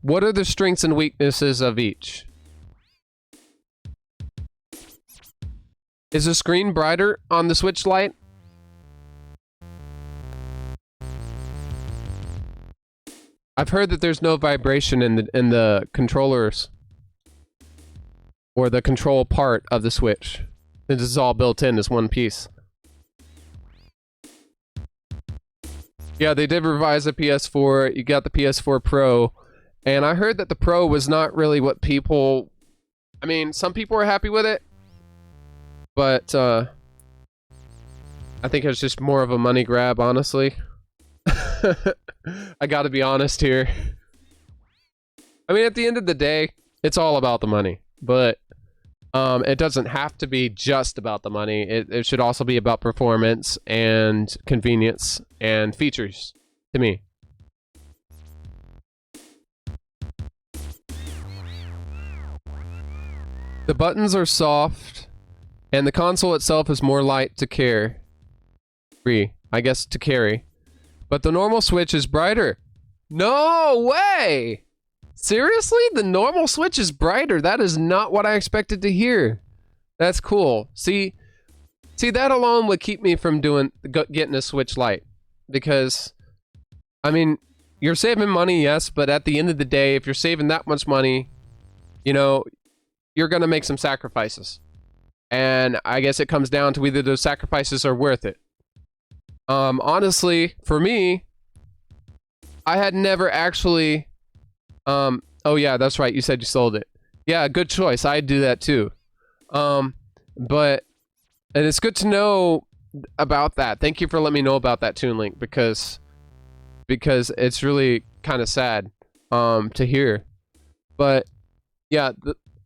what are the strengths and weaknesses of each? Is the screen brighter on the Switch Lite? I've heard that there's no vibration in the controllers or the control part of the Switch. This is all built in as one piece. Yeah, they did revise the PS4. You got the PS4 Pro, and I heard that the Pro was not really what people... I mean, some people were happy with it, but I think it was just more of a money grab, honestly. I gotta be honest here. I mean, at the end of the day, it's all about the money, but it doesn't have to be just about the money. It should also be about performance and convenience and features, to me. The buttons are soft, and the console itself is more light to carry. I guess to carry. But the normal Switch is brighter. No way! Seriously? The normal Switch is brighter? That is not what I expected to hear. That's cool. See, that alone would keep me from getting a Switch Lite. Because, I mean, you're saving money, yes, but at the end of the day, if you're saving that much money, you know, you're gonna make some sacrifices. And I guess it comes down to whether those sacrifices are worth it. Honestly, for me, I had never actually, oh yeah, that's right, you said you sold it. Yeah, good choice, I'd do that too. But, and it's good to know about that. Thank you for letting me know about that, ToonLink, because it's really kind of sad, to hear. But, yeah,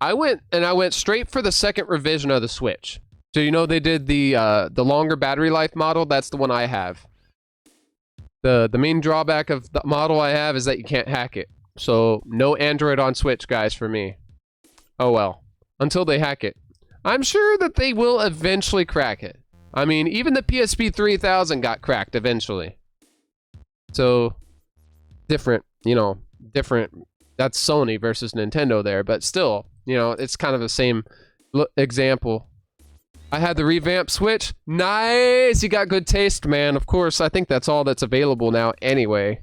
I went straight for the second revision of the Switch. So you know they did the longer battery life model? That's the one I have. The main drawback of the model I have is that you can't hack it. So no Android on Switch, guys, for me. Oh well. Until they hack it. I'm sure that they will eventually crack it. I mean, even the PSP 3000 got cracked eventually. So, different, you know, different. That's Sony versus Nintendo there, but still, you know, it's kind of the same example. I had the revamped Switch. Nice! You got good taste, man. Of course, I think that's all that's available now anyway.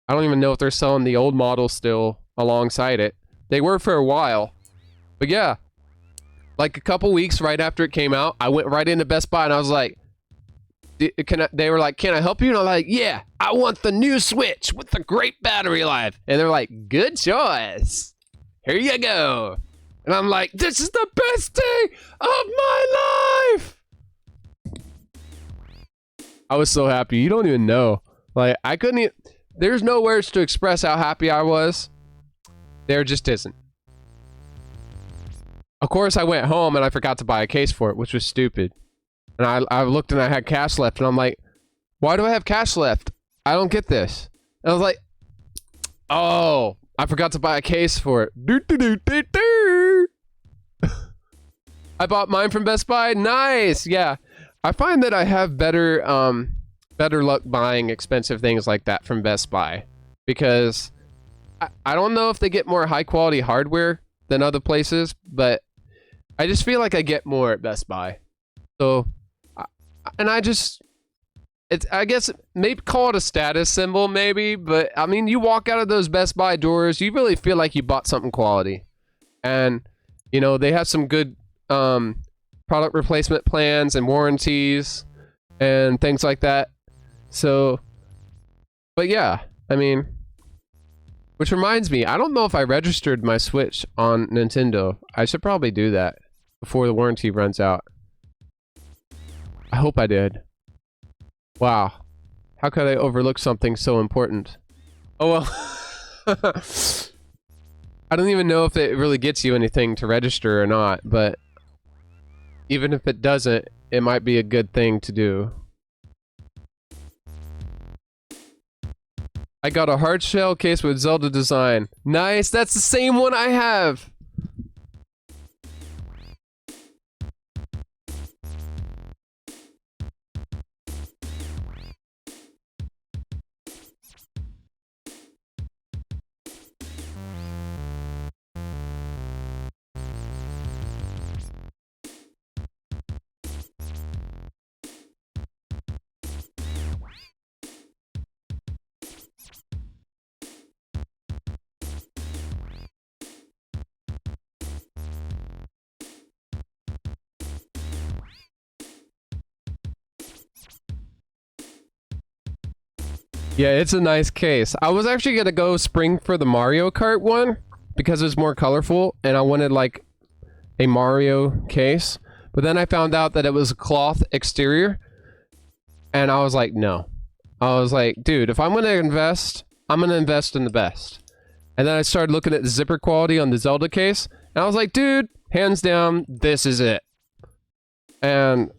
I don't even know if they're selling the old model still alongside it. They were for a while. But yeah, like a couple weeks right after it came out, I went right into Best Buy and I was like, they were like, can I help you? And I'm like, yeah, I want the new Switch with the great battery life. And they're like, good choice. Here you go. And I'm like, this is the best day of my life. I was so happy. You don't even know. Like, I couldn't even, there's no words to express how happy I was. There just isn't. Of course, I went home and I forgot to buy a case for it, which was stupid. And I looked and I had cash left, and I'm like, why do I have cash left? I don't get this. And I was like, oh, I forgot to buy a case for it. I bought mine from Best Buy. Nice. Yeah. I find that I have better luck buying expensive things like that from Best Buy, because I don't know if they get more high quality hardware than other places, but I just feel like I get more at Best Buy. So, and I guess maybe call it a status symbol maybe, but I mean, you walk out of those Best Buy doors, you really feel like you bought something quality. And, you know, they have some good product replacement plans and warranties and things like that. So, but yeah, I mean, which reminds me, I don't know if I registered my Switch on Nintendo. I should probably do that before the warranty runs out. I hope I did. Wow. How could I overlook something so important? Oh well. I don't even know if it really gets you anything to register or not, but even if it doesn't, it might be a good thing to do. I got a hard shell case with Zelda design. Nice, that's the same one I have! Yeah, it's a nice case. I was actually gonna go spring for the Mario Kart one because it's more colorful and I wanted like a Mario case. But then I found out that it was a cloth exterior and I was like, no. I was like, dude, if I'm gonna invest, I'm gonna invest in the best. And then I started looking at the zipper quality on the Zelda case and I was like, dude, hands down, this is it. And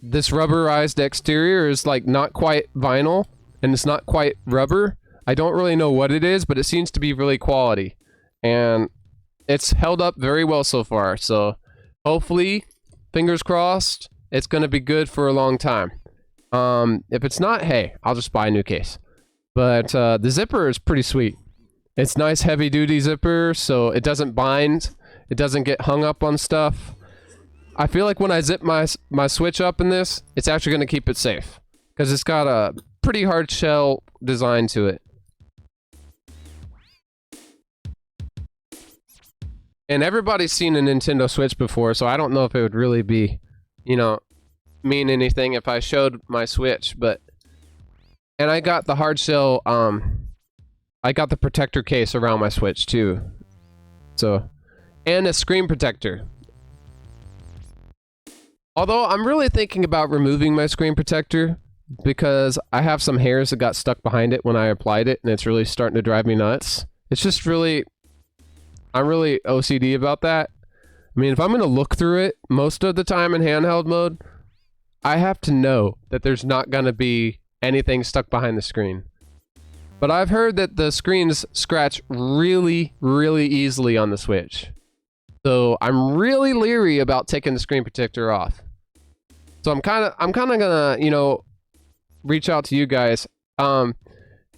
this rubberized exterior is like not quite vinyl. And it's not quite rubber. I don't really know what it is, but it seems to be really quality. And it's held up very well so far. So hopefully, fingers crossed, it's going to be good for a long time. If it's not, hey, I'll just buy a new case. But the zipper is pretty sweet. It's nice heavy duty zipper, so it doesn't bind. It doesn't get hung up on stuff. I feel like when I zip my Switch up in this, it's actually going to keep it safe. Because it's got a pretty hard shell design to it. And everybody's seen a Nintendo Switch before, so I don't know if it would really be, you know, mean anything if I showed my Switch, but... And I got the hard shell, I got the protector case around my Switch, too. So... And a screen protector. Although, I'm really thinking about removing my screen protector, because I have some hairs that got stuck behind it when I applied it, and it's really starting to drive me nuts. It's just really... I'm really OCD about that. I mean, if I'm going to look through it most of the time in handheld mode, I have to know that there's not going to be anything stuck behind the screen. But I've heard that the screens scratch really, really easily on the Switch. So I'm really leery about taking the screen protector off. So I'm kind of gonna, you know, reach out to you guys. How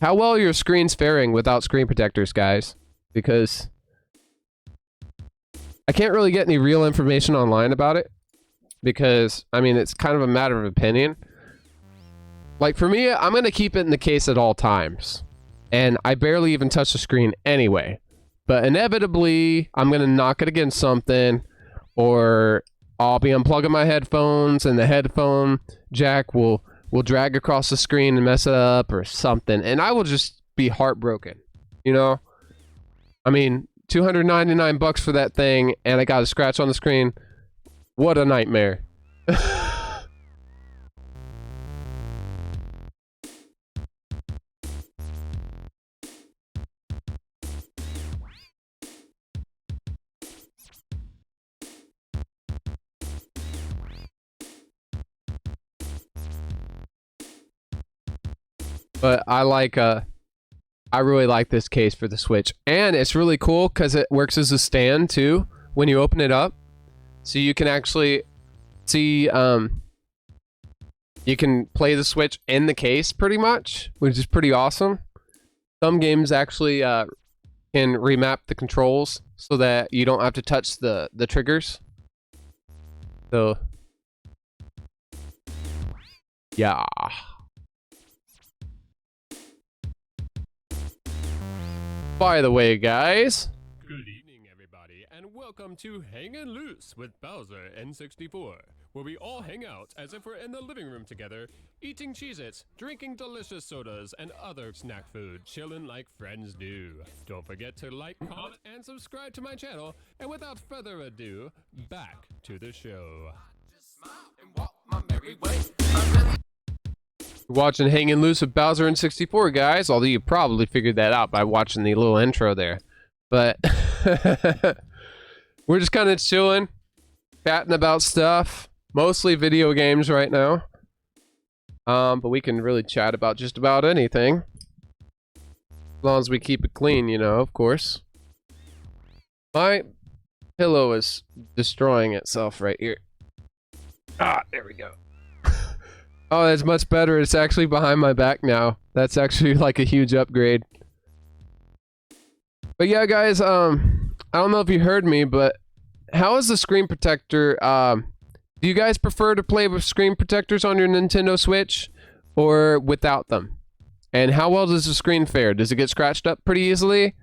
well are your screens faring without screen protectors, guys? Because I can't really get any real information online about it. Because, I mean, it's kind of a matter of opinion. Like, for me, I'm going to keep it in the case at all times. And I barely even touch the screen anyway. But inevitably, I'm going to knock it against something. Or I'll be unplugging my headphones, and the headphone jack will drag across the screen and mess it up or something, and I will just be heartbroken. You know, I mean, $299 for that thing, and I got a scratch on the screen. What a nightmare. But I really like this case for the Switch. And it's really cool because it works as a stand too when you open it up. So you can actually see, you can play the Switch in the case pretty much, which is pretty awesome. Some games actually can remap the controls so that you don't have to touch the triggers. So, yeah. By the way, guys. Good evening, everybody, and welcome to Hangin' Loose with BowserN64, where we all hang out as if we're in the living room together, eating Cheez-Its, drinking delicious sodas, and other snack food, chilling like friends do. Don't forget to like, comment, and subscribe to my channel, and without further ado, back to the show. Just smile and walk my merry way. I'm really Watching Hangin' Loose with BowserN64, guys. Although you probably figured that out by watching the little intro there. But we're just kind of chilling, chatting about stuff. Mostly video games right now. But we can really chat about just about anything. As long as we keep it clean, you know, of course. My pillow is destroying itself right here. Ah, there we go. Oh, that's much better. It's actually behind my back now. That's actually like a huge upgrade. But yeah, guys, I don't know if you heard me, but how is the screen protector? Do you guys prefer to play with screen protectors on your Nintendo Switch or without them? And how well does the screen fare? Does it get scratched up pretty easily?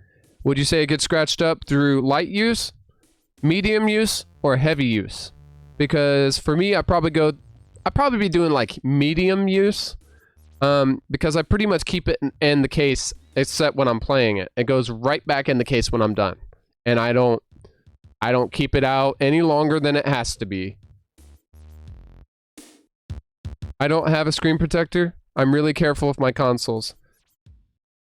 Would you say it gets scratched up through light use, medium use, or heavy use? Because for me, I'd probably be doing like medium use, because I pretty much keep it in the case except when I'm playing it. It goes right back in the case when I'm done, and I don't keep it out any longer than it has to be. I don't have a screen protector. I'm really careful with my consoles.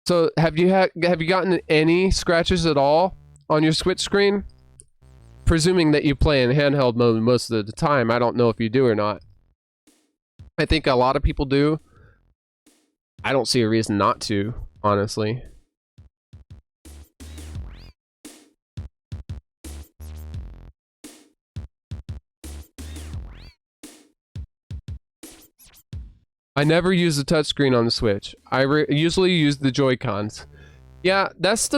So have you gotten any scratches at all on your Switch screen? Presuming that you play in handheld mode most of the time. I don't know if you do or not. I think a lot of people do. I don't see a reason not to, honestly. I never use the touchscreen on the Switch. I usually use the Joy-Cons. Yeah, that's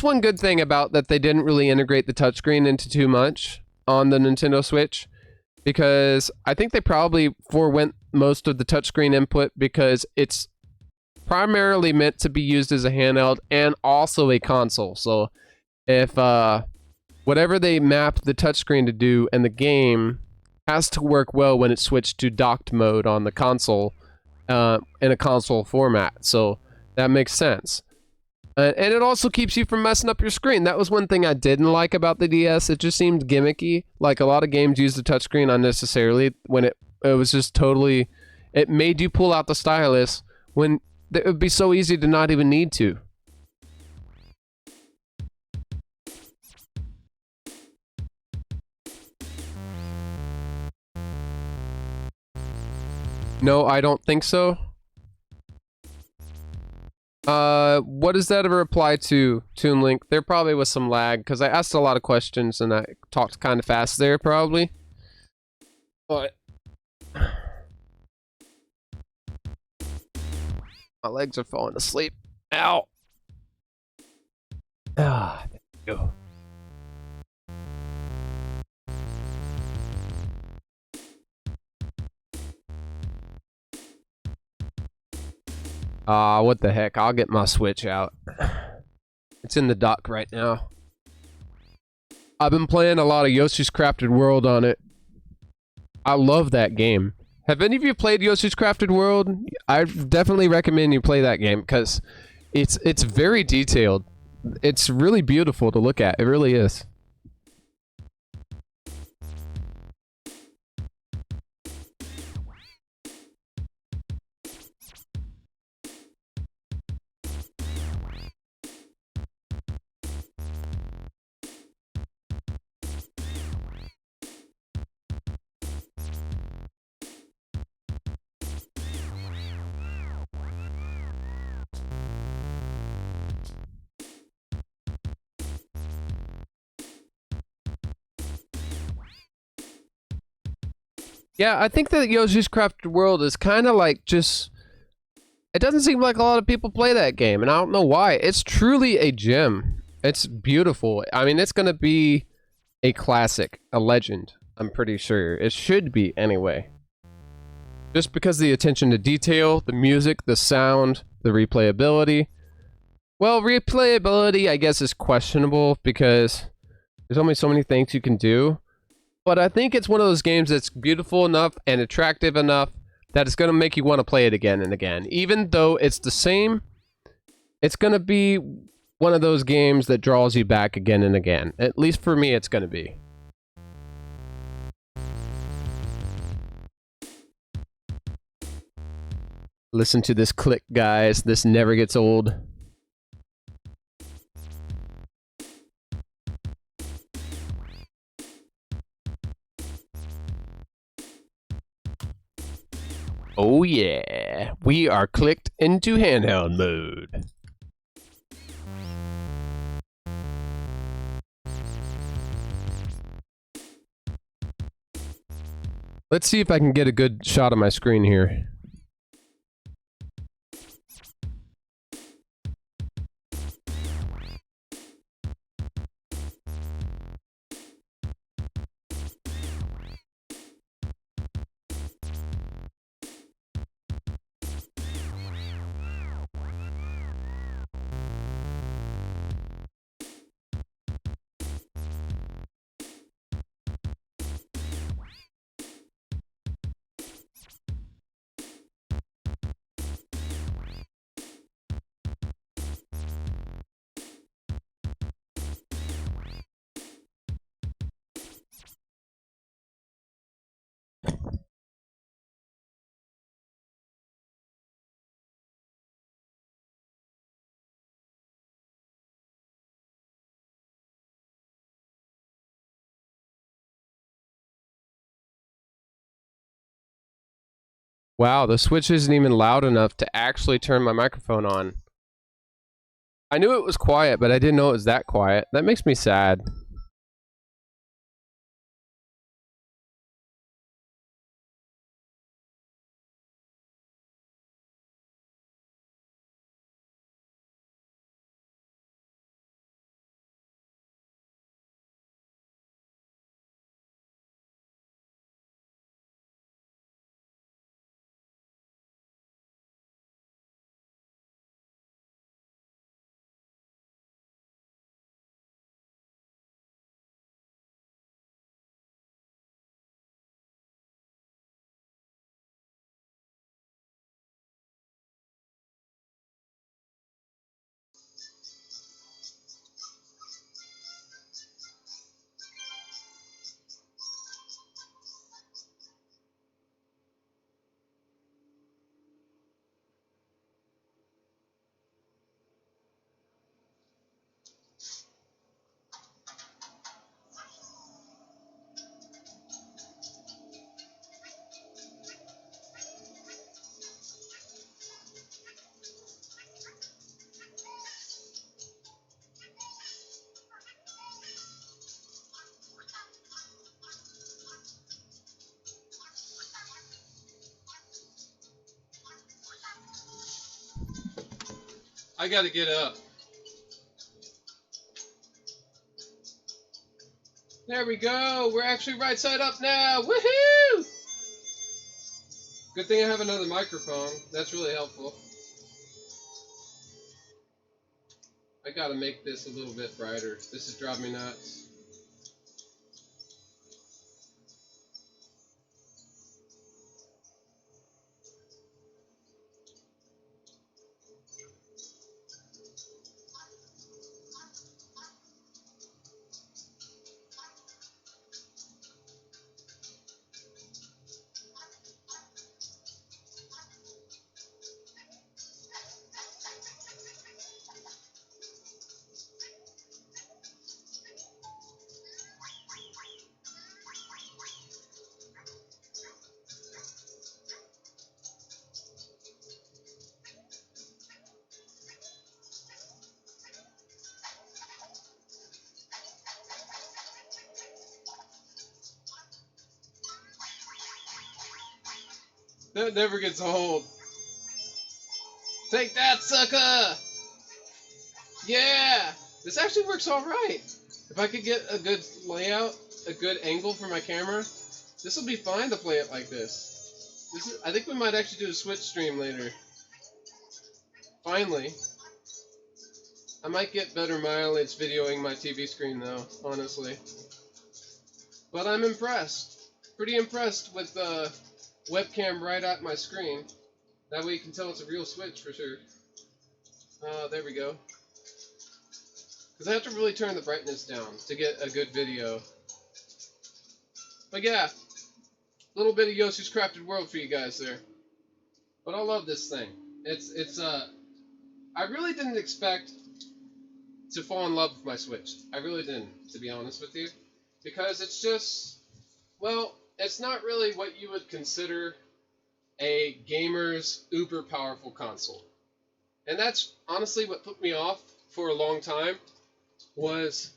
one good thing about that they didn't really integrate the touchscreen into too much on the Nintendo Switch. Because I think they probably forewent most of the touchscreen input because it's primarily meant to be used as a handheld and also a console. So if whatever they map the touchscreen to do in the game has to work well when it's switched to docked mode on the console in a console format. So that makes sense. And it also keeps you from messing up your screen. That was one thing I didn't like about the DS. It just seemed gimmicky. Like a lot of games use the touchscreen unnecessarily when it was just totally... It made you pull out the stylus when it would be so easy to not even need to. No, I don't think so. What does that ever apply to, Toon Link? There probably was some lag, because I asked a lot of questions and I talked kind of fast there, probably. But... my legs are falling asleep. Ow! Ah, there we go. What the heck? I'll get my Switch out. It's in the dock right now. I've been playing a lot of Yoshi's Crafted World on it. I love that game. Have any of you played Yoshi's Crafted World? I definitely recommend you play that game because it's very detailed. It's really beautiful to look at. It really is. Yeah, I think that Yoshi's Crafted World is kind of like just... It doesn't seem like a lot of people play that game, and I don't know why. It's truly a gem. It's beautiful. I mean, it's going to be a classic, a legend, I'm pretty sure. It should be, anyway. Just because of the attention to detail, the music, the sound, the replayability. Well, replayability, I guess, is questionable because there's only so many things you can do. But I think it's one of those games that's beautiful enough and attractive enough that it's going to make you want to play it again and again. Even though it's the same, it's going to be one of those games that draws you back again and again. At least for me, it's going to be. Listen to this click, guys. This never gets old. Oh yeah, we are clicked into handheld mode. Let's see if I can get a good shot of my screen here. Wow, the Switch isn't even loud enough to actually turn my microphone on. I knew it was quiet, but I didn't know it was that quiet. That makes me sad. I gotta get up. There we go. We're actually right side up now. Woohoo! Good thing I have another microphone. That's really helpful. I gotta make this a little bit brighter. This is driving me nuts. That never gets old. Take that, sucker! Yeah! This actually works alright. If I could get a good layout, a good angle for my camera, this will be fine to play it like this. I think we might actually do a Switch stream later. Finally. I might get better mileage videoing my TV screen though, honestly. But I'm impressed. Pretty impressed with the webcam right at my screen. That way you can tell it's a real Switch for sure. There we go. Because I have to really turn the brightness down to get a good video. But yeah, a little bit of Yoshi's Crafted World for you guys there. But I love this thing. I really didn't expect to fall in love with my Switch. I really didn't, to be honest with you. Because it's just, well, it's not really what you would consider a gamer's uber powerful console. And that's honestly what put me off for a long time, was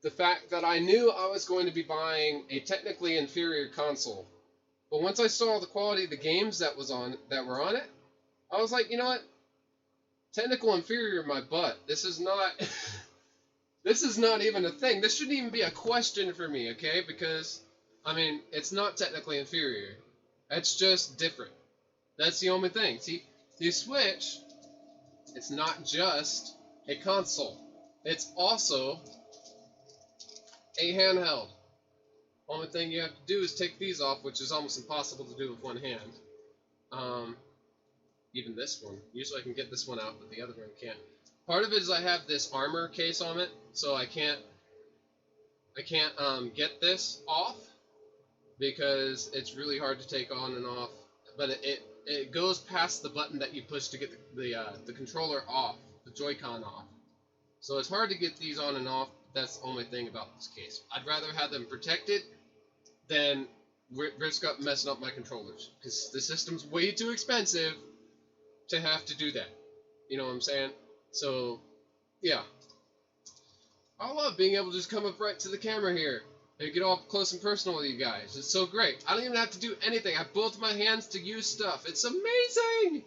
the fact that I knew I was going to be buying a technically inferior console. But once I saw the quality of the games that were on it, I was like, you know what? Technical inferior my butt. This is not this is not even a thing. This shouldn't even be a question for me, okay? Because I mean, it's not technically inferior. It's just different. That's the only thing. See, the Switch, it's not just a console. It's also a handheld. Only thing you have to do is take these off, which is almost impossible to do with one hand. Even this one. Usually I can get this one out, but the other one can't. Part of it is I have this armor case on it, so I can't get this off because it's really hard to take on and off. But it goes past the button that you push to get the controller off, the Joy-Con off. So it's hard to get these on and off. That's the only thing about this case. I'd rather have them protected than risk up messing up my controllers, because the system's way too expensive to have to do that. You know what I'm saying? So, yeah. I love being able to just come up right to the camera here and get all close and personal with you guys. It's so great. I don't even have to do anything. I have both my hands to use stuff. It's amazing!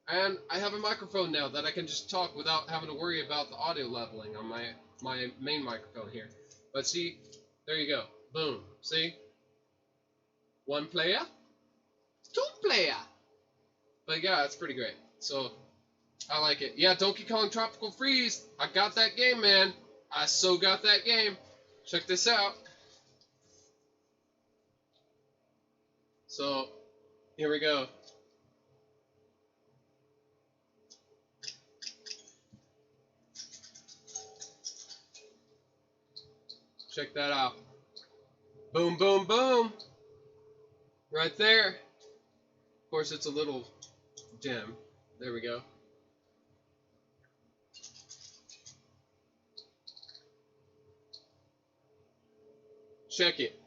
And I have a microphone now that I can just talk without having to worry about the audio leveling on my main microphone here. But see, there you go. Boom. See? One player, two player. But yeah, it's pretty great. So, I like it. Yeah, Donkey Kong Tropical Freeze. I got that game, man. I so got that game. Check this out. So, here we go. Check that out. Boom, boom, boom. Right there. Of course, it's a little dim. There we go. Check it.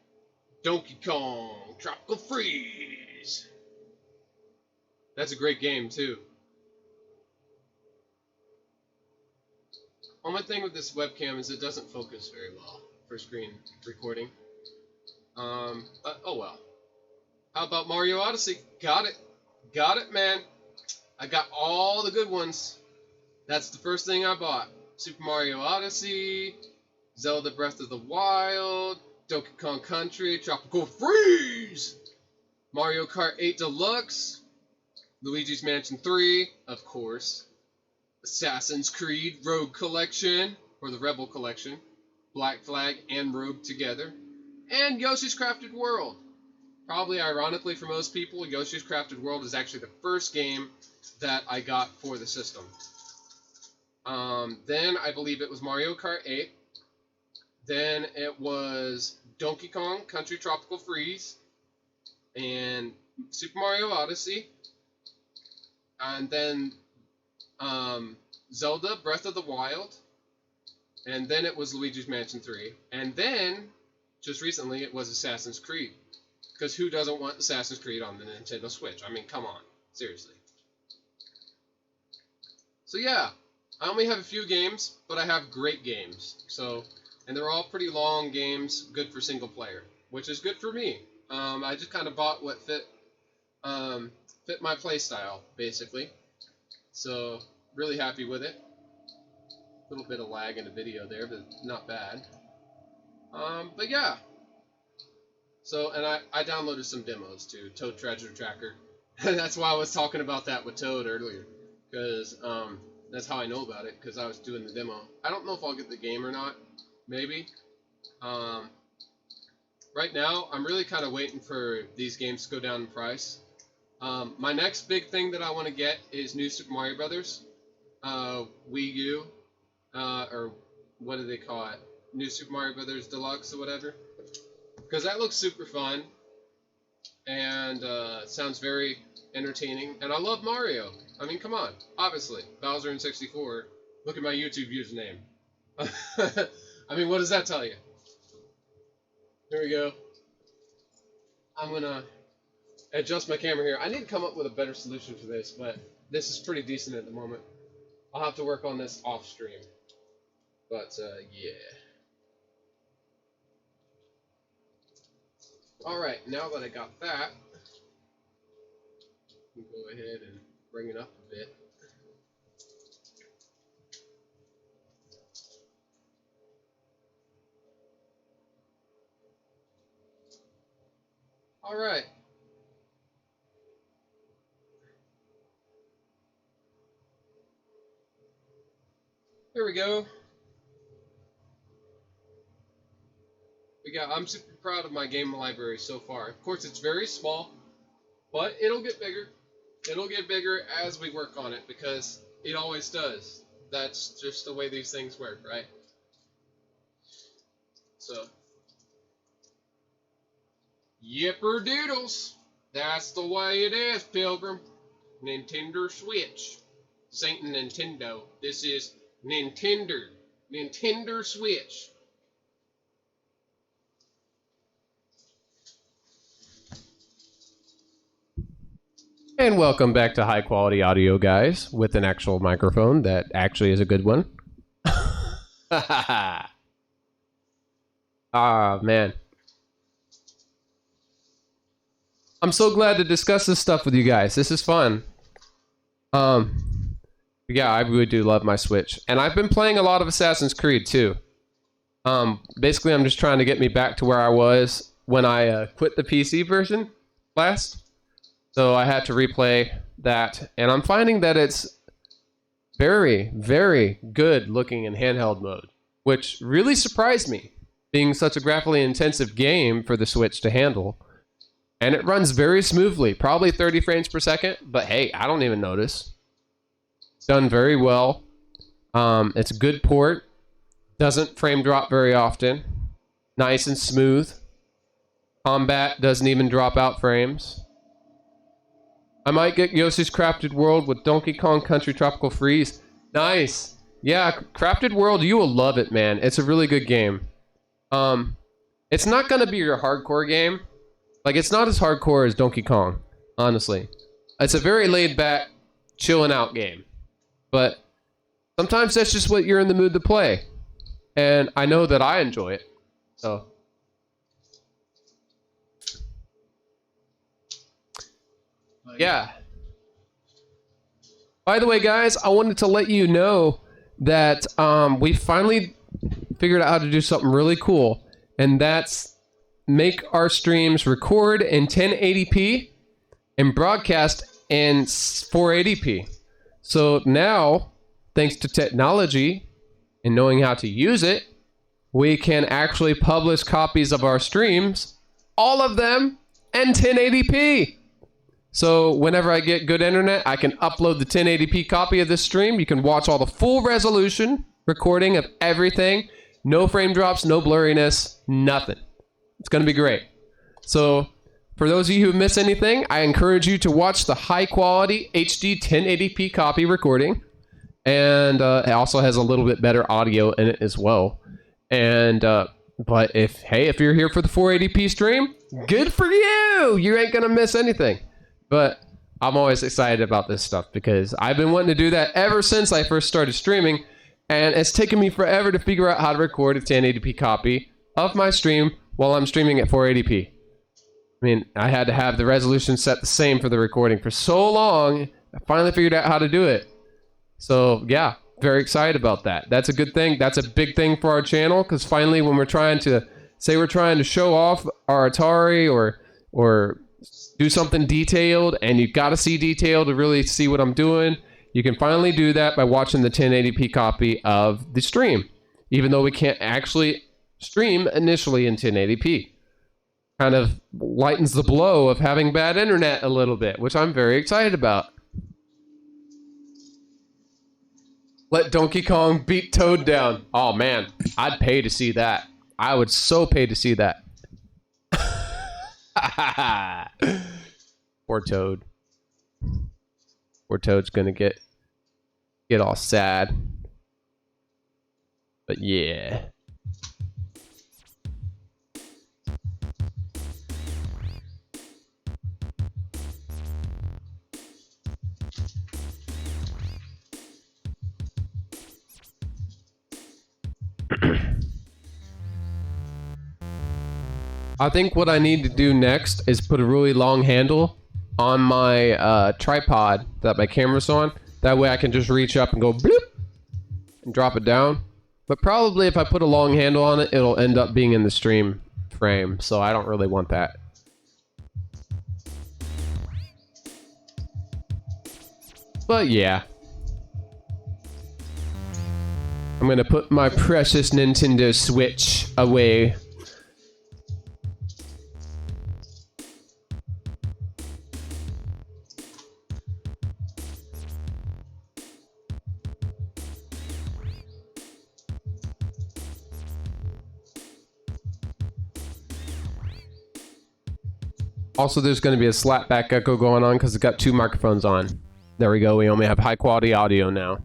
Donkey Kong Tropical Freeze. That's a great game, too. Only thing with this webcam is it doesn't focus very well for screen recording. Oh well. How about Mario Odyssey? Got it. Got it, man. I got all the good ones. That's the first thing I bought. Super Mario Odyssey, Zelda Breath of the Wild, Donkey Kong Country, Tropical Freeze, Mario Kart 8 Deluxe, Luigi's Mansion 3, of course, Assassin's Creed Rogue Collection, or the Rebel Collection, Black Flag and Rogue together, and Yoshi's Crafted World. Probably ironically for most people, Yoshi's Crafted World is actually the first game that I got for the system. Then I believe it was Mario Kart 8. Then it was Donkey Kong Country Tropical Freeze and Super Mario Odyssey. And then Zelda Breath of the Wild. And then it was Luigi's Mansion 3. And then, just recently, it was Assassin's Creed. Because who doesn't want Assassin's Creed on the Nintendo Switch? I mean, come on. Seriously. So yeah, I only have a few games, but I have great games. So, and they're all pretty long games, good for single player, which is good for me. I just kind of bought what fit fit my playstyle, basically. So, really happy with it. A little bit of lag in the video there, but not bad. But yeah. So, and I downloaded some demos to Toad Treasure Tracker. That's why I was talking about that with Toad earlier. Because, that's how I know about it, because I was doing the demo. I don't know if I'll get the game or not. Maybe. Right now, I'm really kind of waiting for these games to go down in price. My next big thing that I want to get is New Super Mario Brothers. Wii U. Or what do they call it? New Super Mario Brothers Deluxe or whatever. Because that looks super fun. And sounds very entertaining. And I love Mario. I mean, come on. Obviously. BowserN64. Look at my YouTube username. I mean, what does that tell you? Here we go. I'm going to adjust my camera here. I need to come up with a better solution for this, but this is pretty decent at the moment. I'll have to work on this off stream. But, yeah. Alright, now that I got that, I'll go ahead and bring it up a bit. Alright. Here we go. I'm super proud of my game library so far. Of course, it's very small, but it'll get bigger. It'll get bigger as we work on it, because it always does. That's just the way these things work, right? So, yipper doodles. That's the way it is, Pilgrim. Nintendo Switch. Saint Nintendo. This is Nintendo. Nintendo Switch. And welcome back to High Quality Audio, guys, with an actual microphone that actually is a good one. Ah, man. I'm so glad to discuss this stuff with you guys. This is fun. Yeah, I really do love my Switch. And I've been playing a lot of Assassin's Creed, too. Basically, I'm just trying to get me back to where I was when I quit the PC version last. So I had to replay that, and I'm finding that it's very, very good looking in handheld mode, which really surprised me, being such a graphically intensive game for the Switch to handle. And it runs very smoothly, probably 30 frames per second, but hey, I don't even notice. It's done very well. It's a good port, doesn't frame drop very often, nice and smooth. Combat doesn't even drop out frames. I might get Yoshi's Crafted World with Donkey Kong Country Tropical Freeze. Nice. Yeah, Crafted World, you will love it, man. It's a really good game. It's not going to be your hardcore game. Like, it's not as hardcore as Donkey Kong, honestly. It's a very laid-back, chilling out game. But sometimes that's just what you're in the mood to play. And I know that I enjoy it. So... yeah. By the way, guys, I wanted to let you know that we finally figured out how to do something really cool, and that's make our streams record in 1080p and broadcast in 480p. So now, thanks to technology and knowing how to use it, we can actually publish copies of our streams, all of them, in 1080p. So whenever I get good internet, I can upload the 1080p copy of this stream. You can watch all the full resolution recording of everything. No frame drops, no blurriness, nothing. It's going to be great. So for those of you who miss anything, I encourage you to watch the high quality HD 1080p copy recording. And it also has a little bit better audio in it as well. And but if you're here for the 480p stream, good for you. You ain't going to miss anything. But I'm always excited about this stuff because I've been wanting to do that ever since I first started streaming, and it's taken me forever to figure out how to record a 1080p copy of my stream while I'm streaming at 480p. I mean, I had to have the resolution set the same for the recording for so long. I finally figured out how to do it. So yeah, very excited about that. That's a good thing. That's a big thing for our channel, because finally when we're trying to show off our Atari or do something detailed, and you've got to see detail to really see what I'm doing, you can finally do that by watching the 1080p copy of the stream, even though we can't actually stream initially in 1080p. Kind of lightens the blow of having bad internet a little bit, which I'm very excited about. Let Donkey Kong beat Toad down. Oh man, I'd pay to see that. I would so pay to see that. Poor Toad. Poor Toad's gonna get all sad. But yeah. I think what I need to do next is put a really long handle on my tripod that my camera's on. That way I can just reach up and go bloop and drop it down. But probably if I put a long handle on it, it'll end up being in the stream frame. So I don't really want that. But yeah. I'm gonna put my precious Nintendo Switch away. Also, there's going to be a slapback echo going on because it's got two microphones on. There we go. We only have high quality audio now.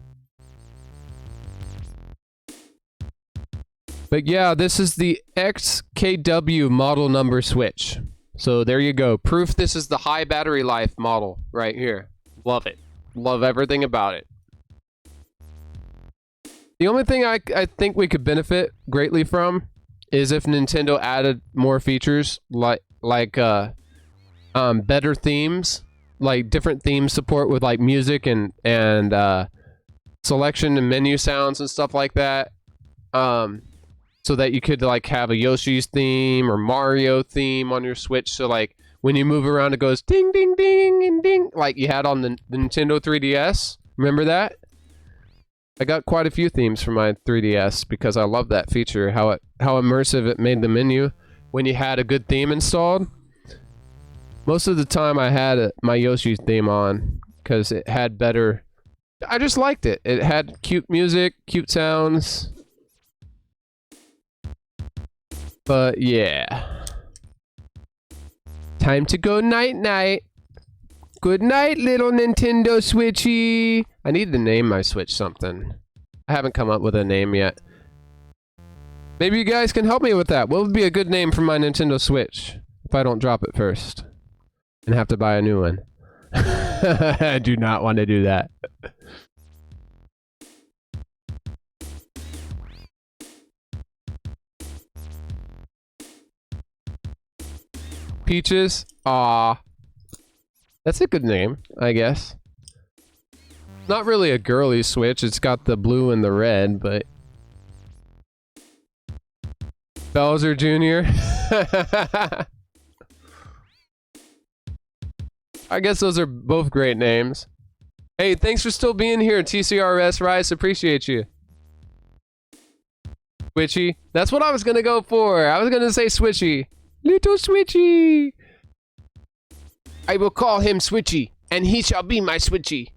But yeah, this is the XKW model number Switch. So there you go. Proof this is the high battery life model right here. Love it. Love everything about it. The only thing I think we could benefit greatly from is if Nintendo added more features like better themes, like different theme support with like music and selection and menu sounds and stuff like that. So that you could like have a Yoshi's theme or Mario theme on your Switch. So like when you move around, it goes ding, ding, ding, and ding, like you had on the Nintendo 3DS. Remember that? I got quite a few themes for my 3DS because I love that feature. How immersive it made the menu when you had a good theme installed. Most of the time I had my Yoshi's theme on because it had better... I just liked it. It had cute music, cute sounds. But yeah. Time to go night-night. Good night, little Nintendo Switchy. I need to name my Switch something. I haven't come up with a name yet. Maybe you guys can help me with that. What would be a good name for my Nintendo Switch if I don't drop it first and have to buy a new one? I do not want to do that. Peaches? Aw. That's a good name, I guess. Not really a girly Switch. It's got the blue and the red, but... Bowser Jr. I guess those are both great names. Hey, thanks for still being here, TCRS Rice. Appreciate you. Switchy. That's what I was gonna go for. I was gonna say Switchy. Little Switchy. I will call him Switchy, and he shall be my Switchy.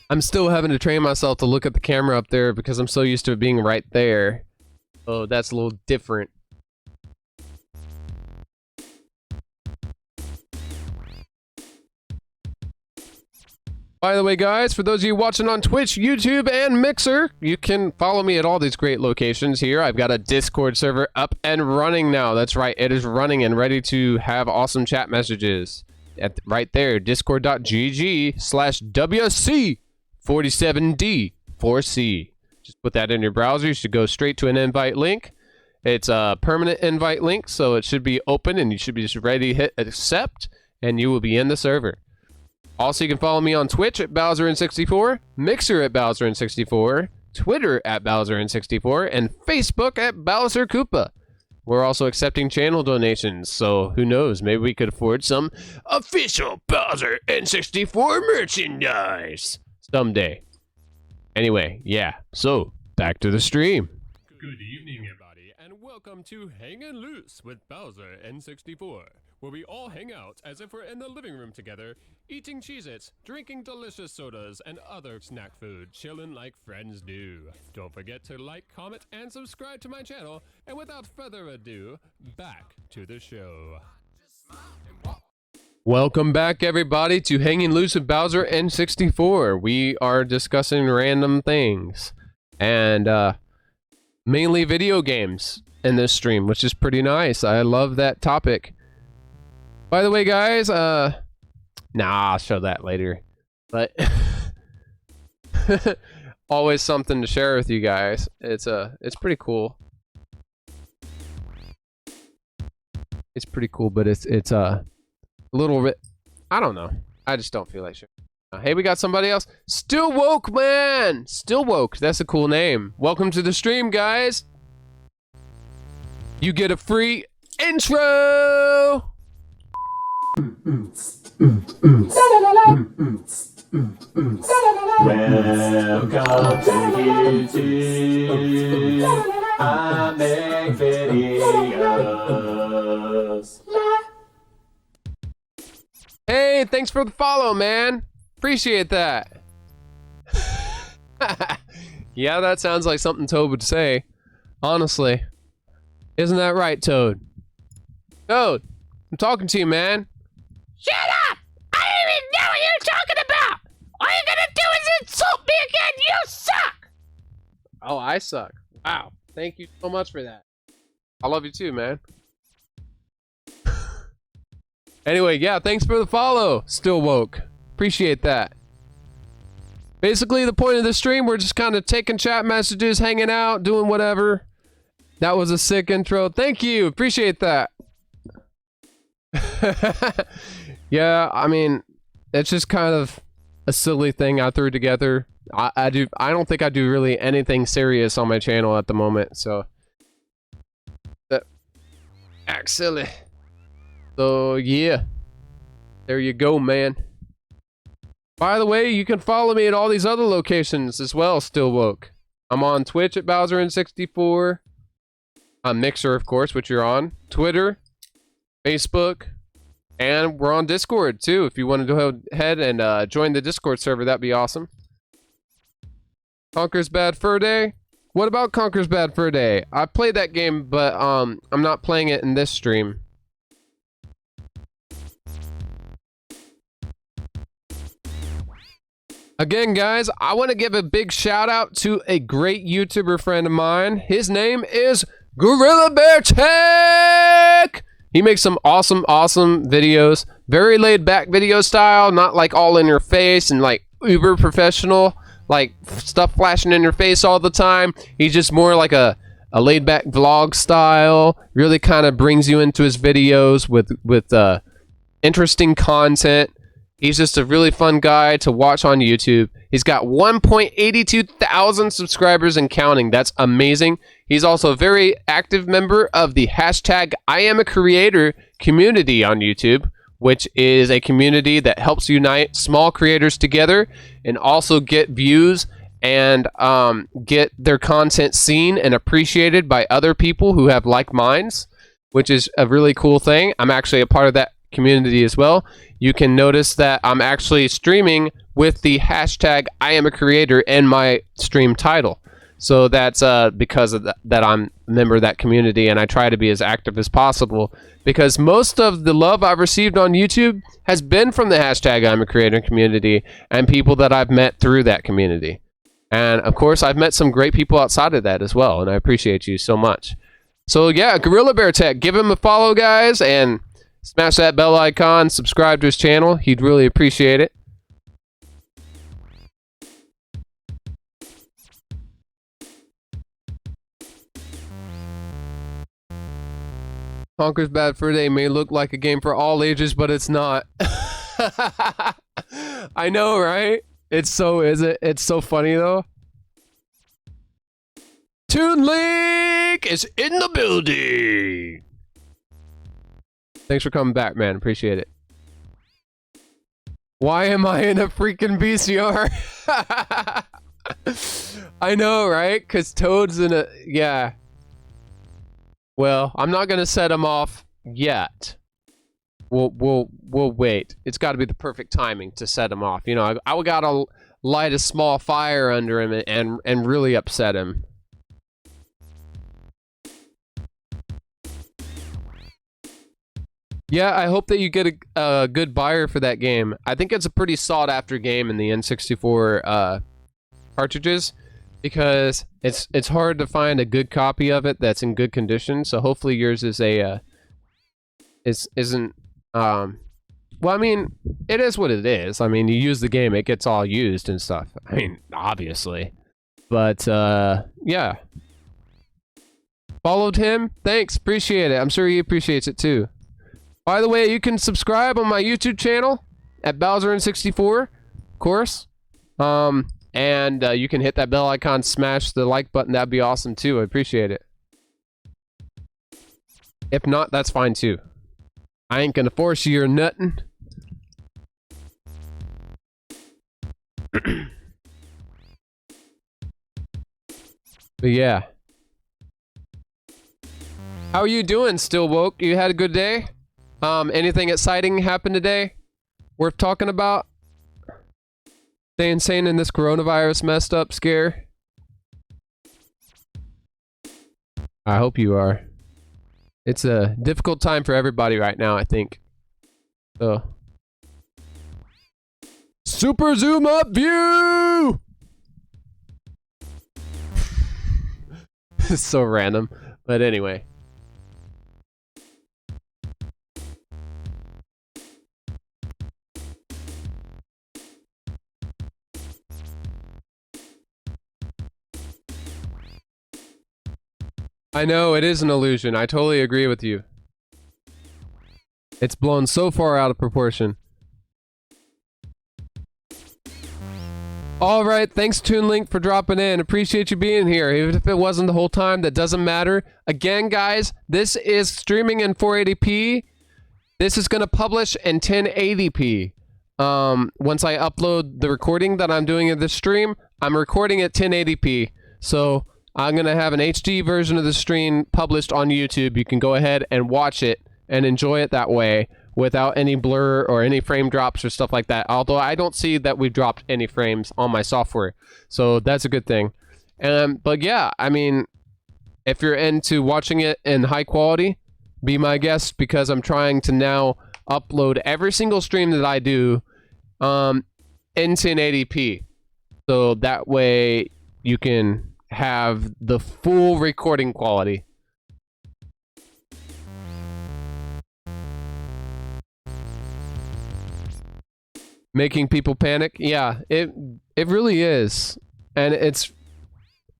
I'm still having to train myself to look at the camera up there because I'm so used to it being right there. Oh, that's a little different. By the way, guys, for those of you watching on Twitch, YouTube, and Mixer, you can follow me at all these great locations here. I've got a Discord server up and running now. That's right, it is running and ready to have awesome chat messages. Right there, discord.gg/WC47D4C. Just put that in your browser. You should go straight to an invite link. It's a permanent invite link, so it should be open, and you should be just ready to hit accept, and you will be in the server. Also, you can follow me on Twitch at BowserN64, Mixer at BowserN64, Twitter at BowserN64, and Facebook at Bowser Koopa. We're also accepting channel donations, so who knows, maybe we could afford some official Bowser N64 merchandise someday. Anyway, yeah, so back to the stream. Good evening, everybody, and welcome to Hangin' Loose with Bowser N64, where we all hang out as if we're in the living room together, eating Cheez-Its, drinking delicious sodas, and other snack food, chilling like friends do. Don't forget to like, comment, and subscribe to my channel, and without further ado, back to the show. Welcome back, everybody, to Hanging Loose with Bowser N64. We are discussing random things, and mainly video games in this stream, which is pretty nice. I love that topic. By the way, guys, nah, I'll show that later. But always something to share with you guys. It's pretty cool. It's pretty cool, but it's a little bit, I don't know. I just don't feel like sharing. Hey, we got somebody else. Still Woke, man. Still Woke. That's a cool name. Welcome to the stream, guys. You get a free intro. Welcome to YouTube. I make videos. Hey, thanks for the follow, man. Appreciate that. Yeah, that sounds like something Toad would say. Honestly. Isn't that right, Toad? Toad, I'm talking to you, man. Shut up! I don't even know what you're talking about! All you're gonna do is insult me again! You suck! Oh, I suck. Wow. Thank you so much for that. I love you too, man. Anyway, yeah, thanks for the follow, Still Woke. Appreciate that. Basically, the point of the stream, we're just kind of taking chat messages, hanging out, doing whatever. That was a sick intro. Thank you. Appreciate that. Yeah, I mean, it's just kind of a silly thing I threw together. I don't think I do really anything serious on my channel at the moment, so that act silly. So yeah, there you go, man. By the way, you can follow me at all these other locations as well, Still Woke. I'm on Twitch at BowserN64. On Mixer, of course, which you're on. Twitter, Facebook, and we're on Discord too. If you want to go ahead and join the Discord server, that'd be awesome. Conker's Bad Fur Day. What about Conker's Bad Fur Day? I played that game, but I'm not playing it in this stream. Again, guys, I want to give a big shout out to a great YouTuber friend of mine. His name is Gorilla Bear Tech! He makes some awesome videos. Very laid back video style, not like all in your face and like uber professional, like stuff flashing in your face all the time. He's just more like a laid back vlog style. Really kind of brings you into his videos with interesting content. He's just a really fun guy to watch on YouTube. He's got 1.82 thousand subscribers and counting. That's amazing. He's also a very active member of the hashtag #IamACreator community on YouTube, which is a community that helps unite small creators together and also get views and get their content seen and appreciated by other people who have like minds, which is a really cool thing. I'm actually a part of that community as well. You can notice that I'm actually streaming with the hashtag #IamACreator in my stream title. So that's because of that I'm a member of that community, and I try to be as active as possible because most of the love I've received on YouTube has been from the hashtag #IamACreator community and people that I've met through that community. And of course, I've met some great people outside of that as well, and I appreciate you so much. So yeah, Gorilla Bear Tech, give him a follow, guys, and smash that bell icon, subscribe to his channel. He'd really appreciate it. Conker's Bad Fur Day may look like a game for all ages, but it's not. I know, right? It's so, is it? It's so funny, though. Toon Link is in the building. Thanks for coming back, man. Appreciate it. Why am I in a freaking VCR? I know, right? Because Toad's in a... Yeah. Well, I'm not going to set him off yet. We'll wait. It's got to be the perfect timing to set him off. You know, I got to light a small fire under him and really upset him. Yeah, I hope that you get a good buyer for that game. I think it's a pretty sought-after game in the N64 cartridges, because it's hard to find a good copy of it that's in good condition. So hopefully yours is a isn't well, I mean, it is what it is. I mean, you use the game, it gets all used and stuff. I mean, obviously, but yeah. Followed him. Thanks, appreciate it. I'm sure he appreciates it too. By the way, you can subscribe on my YouTube channel at BowserN64, of course. And you can hit that bell icon, smash the like button. That'd be awesome too. I appreciate it. If not, that's fine too. I ain't gonna force you or nothing. But yeah. How are you doing, Still Woke? You had a good day? Anything exciting happened today? Worth talking about? Staying sane in this coronavirus messed up scare? I hope you are. It's a difficult time for everybody right now, I think. So. Super zoom up view! It's so random. But anyway. I know, it is an illusion. I totally agree with you. It's blown so far out of proportion. Alright, thanks Toon Link for dropping in. Appreciate you being here. Even if it wasn't the whole time, that doesn't matter. Again, guys, this is streaming in 480p. This is going to publish in 1080p. Once I upload the recording that I'm doing of this stream, I'm recording at 1080p. So I'm going to have an HD version of the stream published on YouTube. You can go ahead and watch it and enjoy it that way without any blur or any frame drops or stuff like that. Although I don't see that we've dropped any frames on my software. So that's a good thing. But yeah, I mean, if you're into watching it in high quality, be my guest, because I'm trying to now upload every single stream that I do in 1080p. So that way you can have the full recording quality. Making people panic? Yeah, it really is. And it's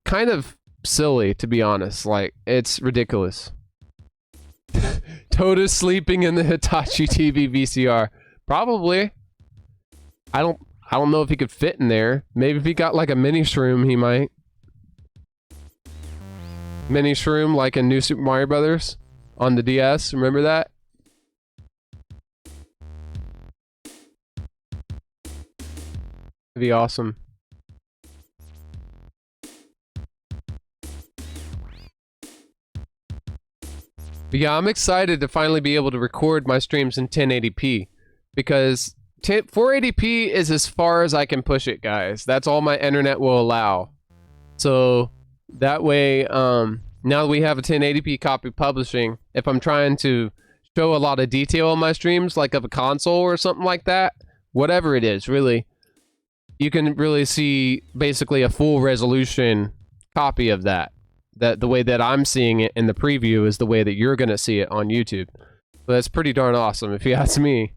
kind of silly, to be honest. Like, it's ridiculous. Toad is sleeping in the Hitachi TV VCR. Probably. I don't know if he could fit in there. Maybe if he got like a mini shroom, he might. Mini shroom like in New Super Mario Brothers on the DS. Remember that? That'd be awesome. But yeah, I'm excited to finally be able to record my streams in 1080p, because 480p is as far as I can push it, guys. That's all my internet will allow. So that way, now that we have a 1080p copy publishing, if I'm trying to show a lot of detail on my streams, like of a console or something like that, whatever it is, really, you can really see basically a full resolution copy of that. That the way that I'm seeing it in the preview is the way that you're going to see it on YouTube. So that's pretty darn awesome, if you ask me.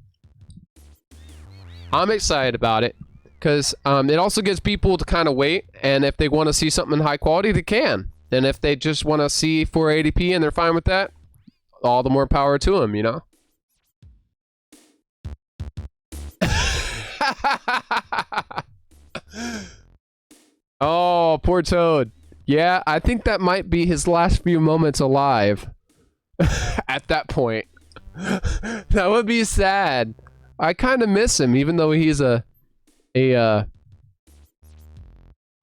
I'm excited about it, because it also gets people to kind of wait, and if they want to see something in high quality, they can. And if they just want to see 480p and they're fine with that, all the more power to him, you know? Oh, poor Toad. Yeah, I think that might be his last few moments alive. At that point. That would be sad. I kind of miss him, even though he's a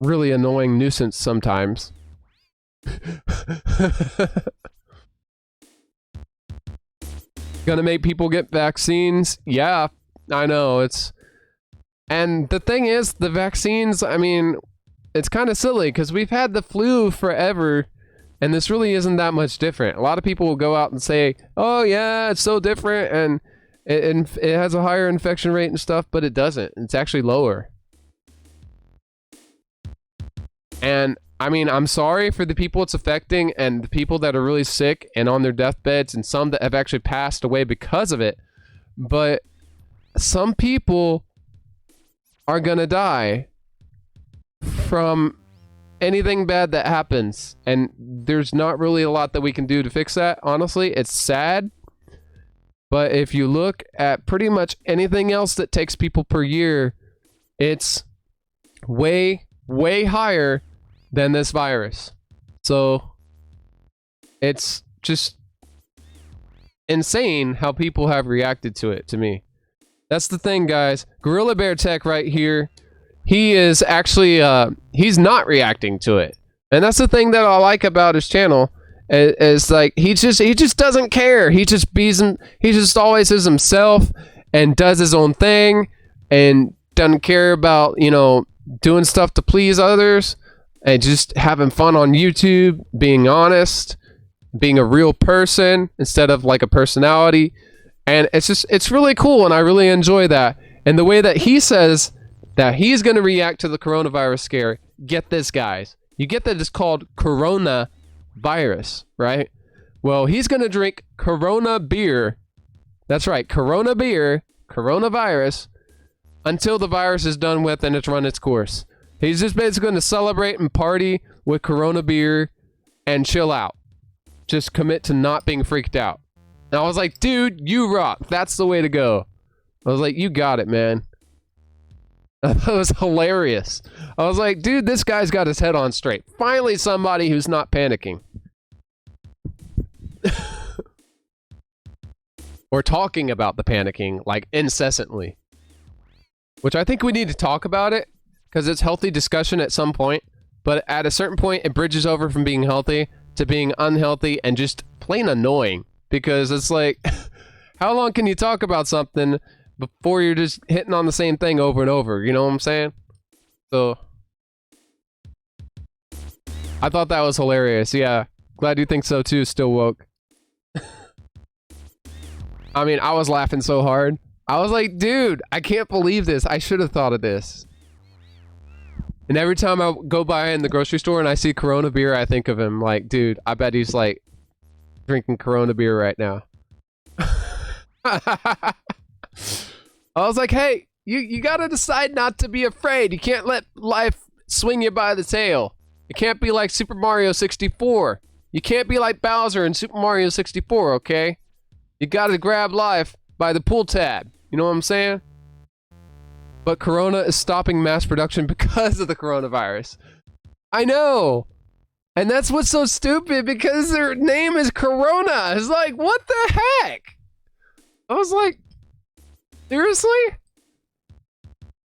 really annoying nuisance sometimes. Gonna make people get vaccines? Yeah, I know, it's... And the thing is, the vaccines, I mean, it's kind of silly, because we've had the flu forever, and this really isn't that much different. A lot of people will go out and say, oh yeah, it's so different, and it has a higher infection rate and stuff, but it doesn't. It's actually lower. And, I mean, I'm sorry for the people it's affecting, and the people that are really sick and on their deathbeds, and some that have actually passed away because of it, but some people are gonna die from anything bad that happens, and there's not really a lot that we can do to fix that. Honestly, it's sad, but if you look at pretty much anything else that takes people per year, it's way higher than this virus. So it's just insane how people have reacted to it, to me. That's the thing, guys. Gorilla Bear Tech right here, he is actually, he's not reacting to it. And that's the thing that I like about his channel, is like, he just doesn't care. He just always is himself, and does his own thing, and doesn't care about, you know, doing stuff to please others, and just having fun on YouTube, being honest, being a real person, instead of like a personality. And it's really cool, and I really enjoy that. And the way that he says that he's going to react to the coronavirus scare, get this, guys. You get that it's called coronavirus, right? Well, he's going to drink Corona beer. That's right, Corona beer, coronavirus, until the virus is done with and it's run its course. He's just basically going to celebrate and party with Corona beer and chill out. Just commit to not being freaked out. And I was like, dude, you rock. That's the way to go. I was like, you got it, man. That was hilarious. I was like, dude, this guy's got his head on straight. Finally, somebody who's not panicking. Or talking about the panicking, like, incessantly. Which I think we need to talk about it, because it's healthy discussion at some point. But at a certain point, it bridges over from being healthy to being unhealthy and just plain annoying. Because it's like, how long can you talk about something before you're just hitting on the same thing over and over? You know what I'm saying? So, I thought that was hilarious. Yeah, glad you think so too, Still Woke. I mean, I was laughing so hard. I was like, dude, I can't believe this. I should have thought of this. And every time I go by in the grocery store and I see Corona beer, I think of him. Like, dude, I bet he's like drinking Corona beer right now. I was like, hey, you gotta decide not to be afraid. You can't let life swing you by the tail. You can't be like Super Mario 64. You can't be like Bowser in Super Mario 64, okay? You gotta grab life by the pull tab. You know what I'm saying? But Corona is stopping mass production because of the coronavirus. I know! And that's what's so stupid, because their name is Corona. It's like, what the heck? I was like, seriously?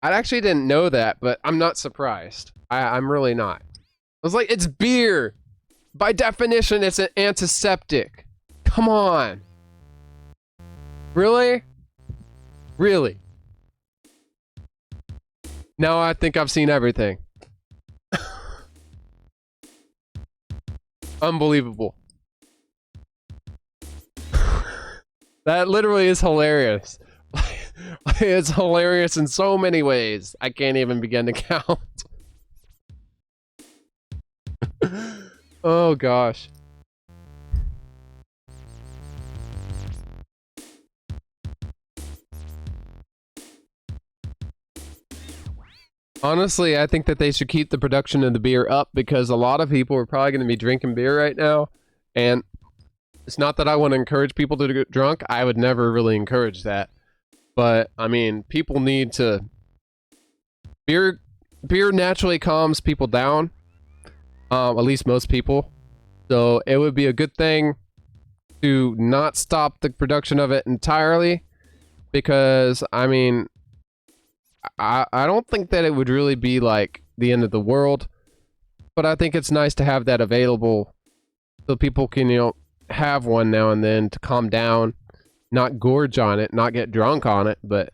I actually didn't know that, but I'm not surprised. I'm really not. I was like, it's beer. By definition, it's an antiseptic. Come on. Really? Really? Now I think I've seen everything. Unbelievable. That literally is hilarious. It's hilarious in so many ways. I can't even begin to count. Oh gosh. Honestly, I think that they should keep the production of the beer up, because a lot of people are probably going to be drinking beer right now, and It's not that I want to encourage people to get drunk. I would never really encourage that. But I mean, people need to. Beer naturally calms people down. At least most people. So it would be a good thing to not stop the production of it entirely, because I mean, I don't think that it would really be like the end of the world, but I think it's nice to have that available so people can, you know, have one now and then to calm down, not gorge on it, not get drunk on it, but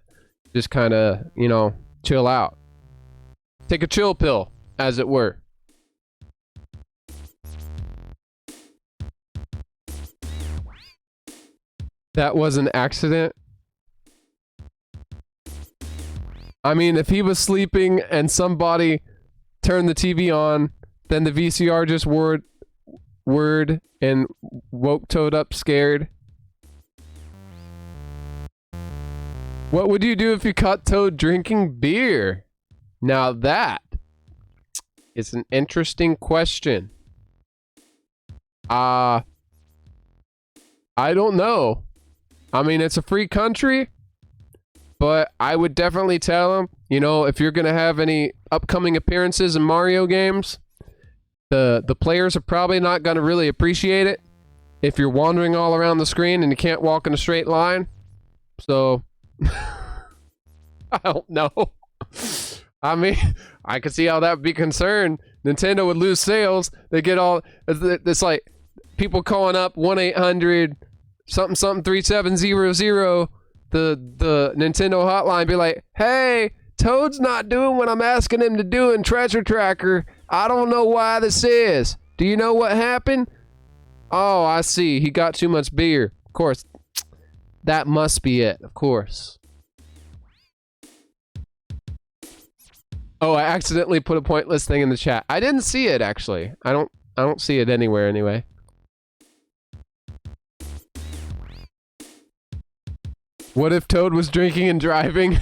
just kind of, you know, chill out. Take a chill pill, as it were. That was an accident. I mean, if he was sleeping and somebody turned the TV on, then the VCR just word and woke Toad up scared. What would you do if you caught Toad drinking beer? Now that is an interesting question. I don't know. I mean, it's a free country, but I would definitely tell him, you know, if you're going to have any upcoming appearances in Mario games, the players are probably not going to really appreciate it if you're wandering all around the screen and you can't walk in a straight line. So, I don't know. I mean, I could see how that would be concerned. Nintendo would lose sales. They get all, it's like people calling up 1-800 something something 3700 the Nintendo hotline, be like, hey, Toad's not doing what I'm asking him to do in Treasure Tracker. I don't know why this is. Do you know what happened? Oh, I see. He got too much beer. Of course. That must be it. Of course. Oh, I accidentally put a pointless thing in the chat. I didn't see it, actually. I don't see it anywhere anyway. What if Toad was drinking and driving?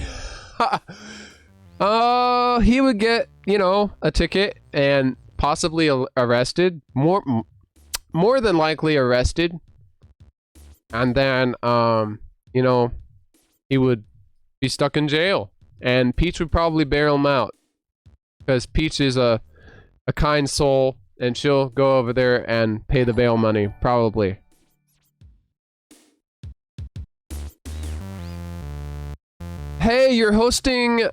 He would get, you know, a ticket and possibly arrested. More than likely arrested. And then, you know, he would be stuck in jail. And Peach would probably bail him out. Because Peach is a kind soul, and she'll go over there and pay the bail money, probably. Hey, you're hosting...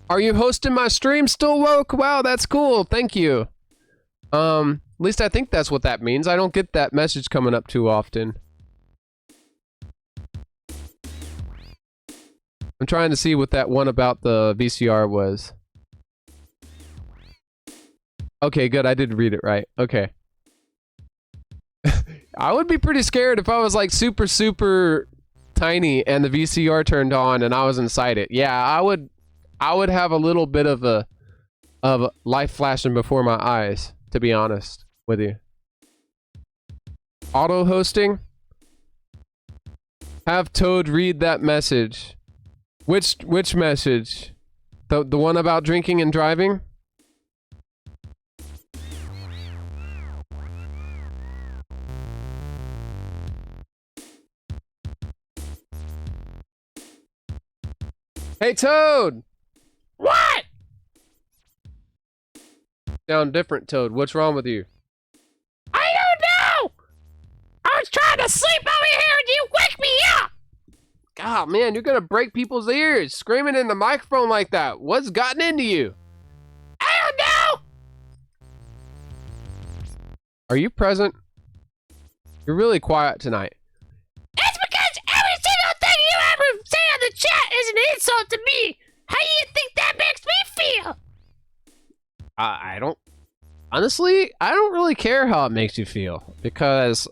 Are you hosting my stream still, Woke? Wow, that's cool. Thank you. At least I think that's what that means. I don't get that message coming up too often. I'm trying to see what that one about the VCR was. Okay, good. I did read it right. Okay. I would be pretty scared if I was like super, super tiny and the VCR turned on and I was inside it. Yeah, I would have a little bit of a life flashing before my eyes, to be honest with you. Auto hosting? Have Toad read that message. Which message? The one about drinking and driving? Hey, Toad! What? Sound different, Toad. What's wrong with you? I don't know! I was trying to sleep over here and you wake me up! God, man, you're gonna break people's ears screaming in the microphone like that. What's gotten into you? I don't know! Are you present? You're really quiet tonight. It's because every single thing you ever say on the chat is an insult to me! How do you think that makes me feel? I don't... Honestly, I don't really care how it makes you feel. Because,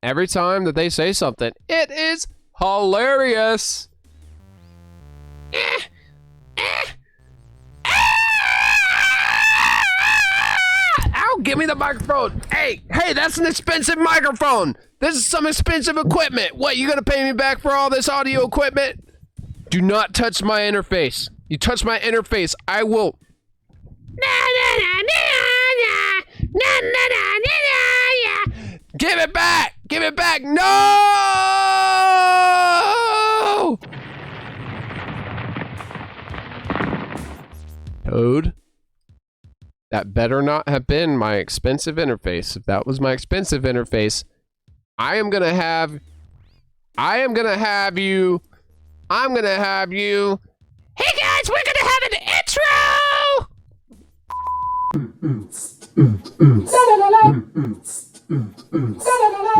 every time that they say something, it is hilarious! Ow, give me the microphone! Hey, that's an expensive microphone! This is some expensive equipment! What, you gonna pay me back for all this audio equipment? Do not touch my interface. You touch my interface, I will... Give it back! Give it back! No! Toad? That better not have been my expensive interface. If that was my expensive interface, I am gonna have you. I'm gonna have you. Hey guys, we're gonna have an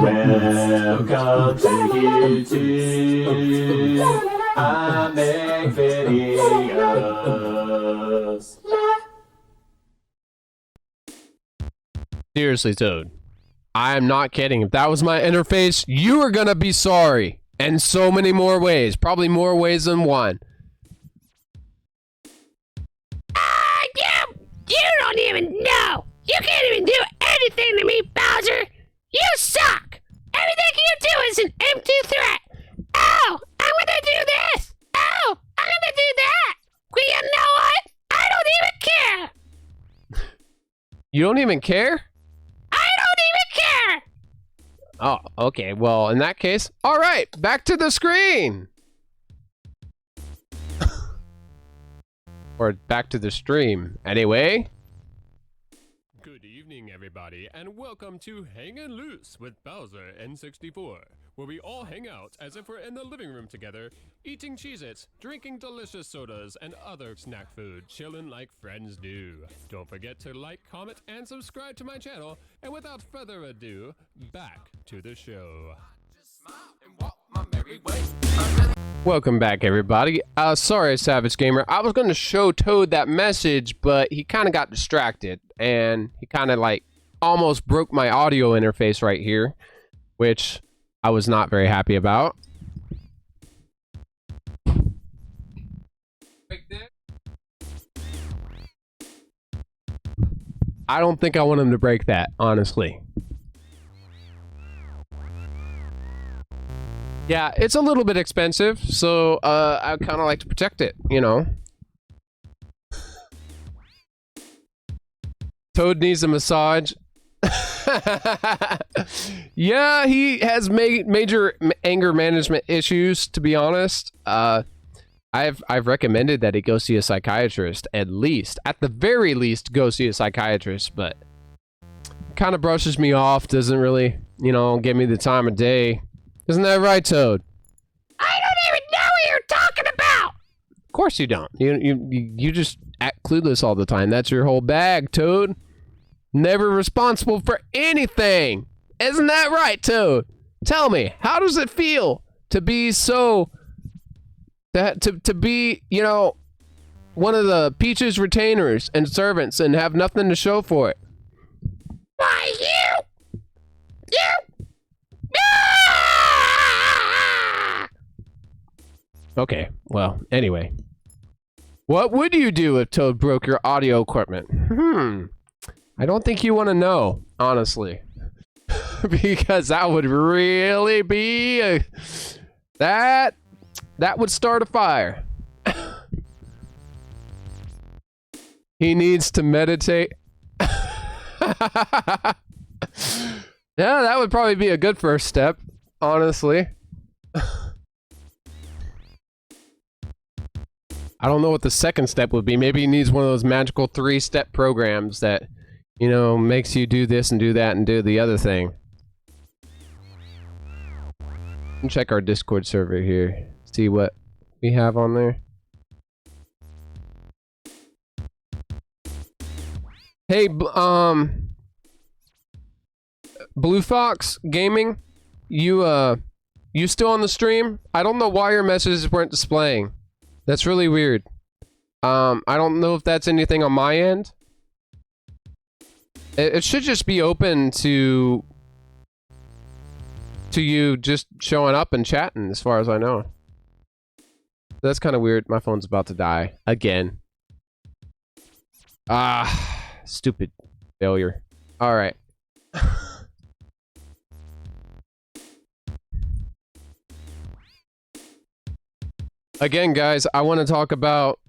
Welcome to YouTube. I make videos. Seriously, Toad. I am not kidding. If that was my interface, you are gonna be sorry. In so many more ways. Probably more ways than one. You don't even know. You can't even do anything to me, Bowser. You suck. Everything you do is an empty threat. Oh, I'm gonna do this. Oh, I'm gonna do that. Well, you know what? I don't even care. You don't even care? I don't even care. Oh, okay. Well, in that case, all right. Back to the screen. Or back to the stream. Anyway. Good evening, everybody, and welcome to Hangin' Loose with BowserN64, where we all hang out as if we're in the living room together, eating Cheez-Its, drinking delicious sodas, and other snack food, chilling like friends do. Don't forget to like, comment, and subscribe to my channel, and without further ado, back to the show. And walk my merry way. Welcome back, everybody. Sorry, Savage Gamer. I was going to show Toad that message, but he kind of got distracted, and he kind of like almost broke my audio interface right here, which I was not very happy about. I don't think I want him to break that, honestly. Yeah, it's a little bit expensive, so I kind of like to protect it, you know. Toad needs a massage. Yeah, he has major anger management issues, to be honest. I've recommended that he go see a psychiatrist, at the very least, go see a psychiatrist, but kind of brushes me off, doesn't really, you know, give me the time of day. Isn't that right, Toad? I don't even know what you're talking about. Of course you don't. You just act clueless all the time. That's your whole bag, Toad. Never responsible for anything. Isn't that right, Toad? Tell me, how does it feel to be so... To be, you know, one of the Peach's retainers and servants and have nothing to show for it? Why, you... Okay, well, anyway. What would you do if Toad broke your audio equipment? I don't think you want to know, honestly. Because that would really be a... That would start a fire. He needs to meditate. Yeah, that would probably be a good first step, honestly. I don't know what the second step would be. Maybe he needs one of those magical 3-step programs that, you know, makes you do this and do that and do the other thing. Check our Discord server here. See what we have on there. Hey, Blue Fox Gaming, you still on the stream? I don't know why your messages weren't displaying. That's really weird. I don't know if that's anything on my end. It should just be open to you just showing up and chatting, as far as I know. That's kind of weird. My phone's about to die again. Ah, stupid failure. All right. Again, guys, I want to talk about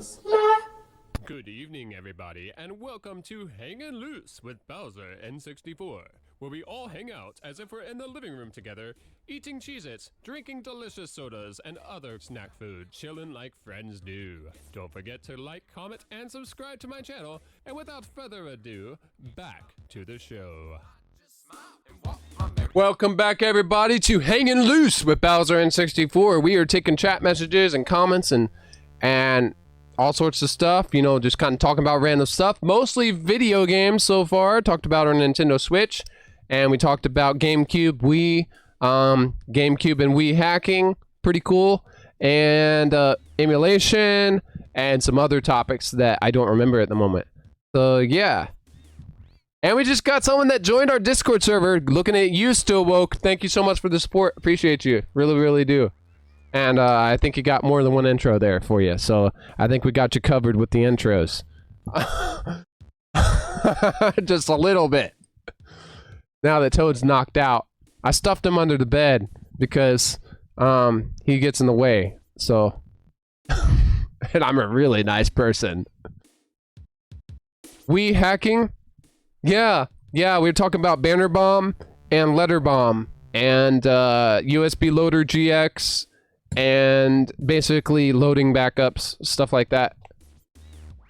us. Good evening, everybody, and welcome to Hangin' Loose with BowserN64, where we all hang out as if we're in the living room together, eating Cheez-Its, drinking delicious sodas, and other snack food, chilling like friends do. Don't forget to like, comment, and subscribe to my channel, and without further ado, back to the show. Welcome back, everybody, to Hangin' Loose with BowserN64. We are taking chat messages and comments and all sorts of stuff, you know, just kind of talking about random stuff. Mostly video games so far. Talked about our Nintendo Switch, and we talked about GameCube, Wii, GameCube and Wii hacking. Pretty cool. And emulation, and some other topics that I don't remember at the moment. So, yeah. And we just got someone that joined our Discord server. Looking at you, Still Woke. Thank you so much for the support. Appreciate you. Really, really do. And I think you got more than one intro there for you. So I think we got you covered with the intros. Just a little bit. Now that Toad's knocked out, I stuffed him under the bed because he gets in the way. So, and I'm a really nice person. We hacking? Yeah, we were talking about Banner Bomb and Letter Bomb and USB Loader GX and basically loading backups, stuff like that.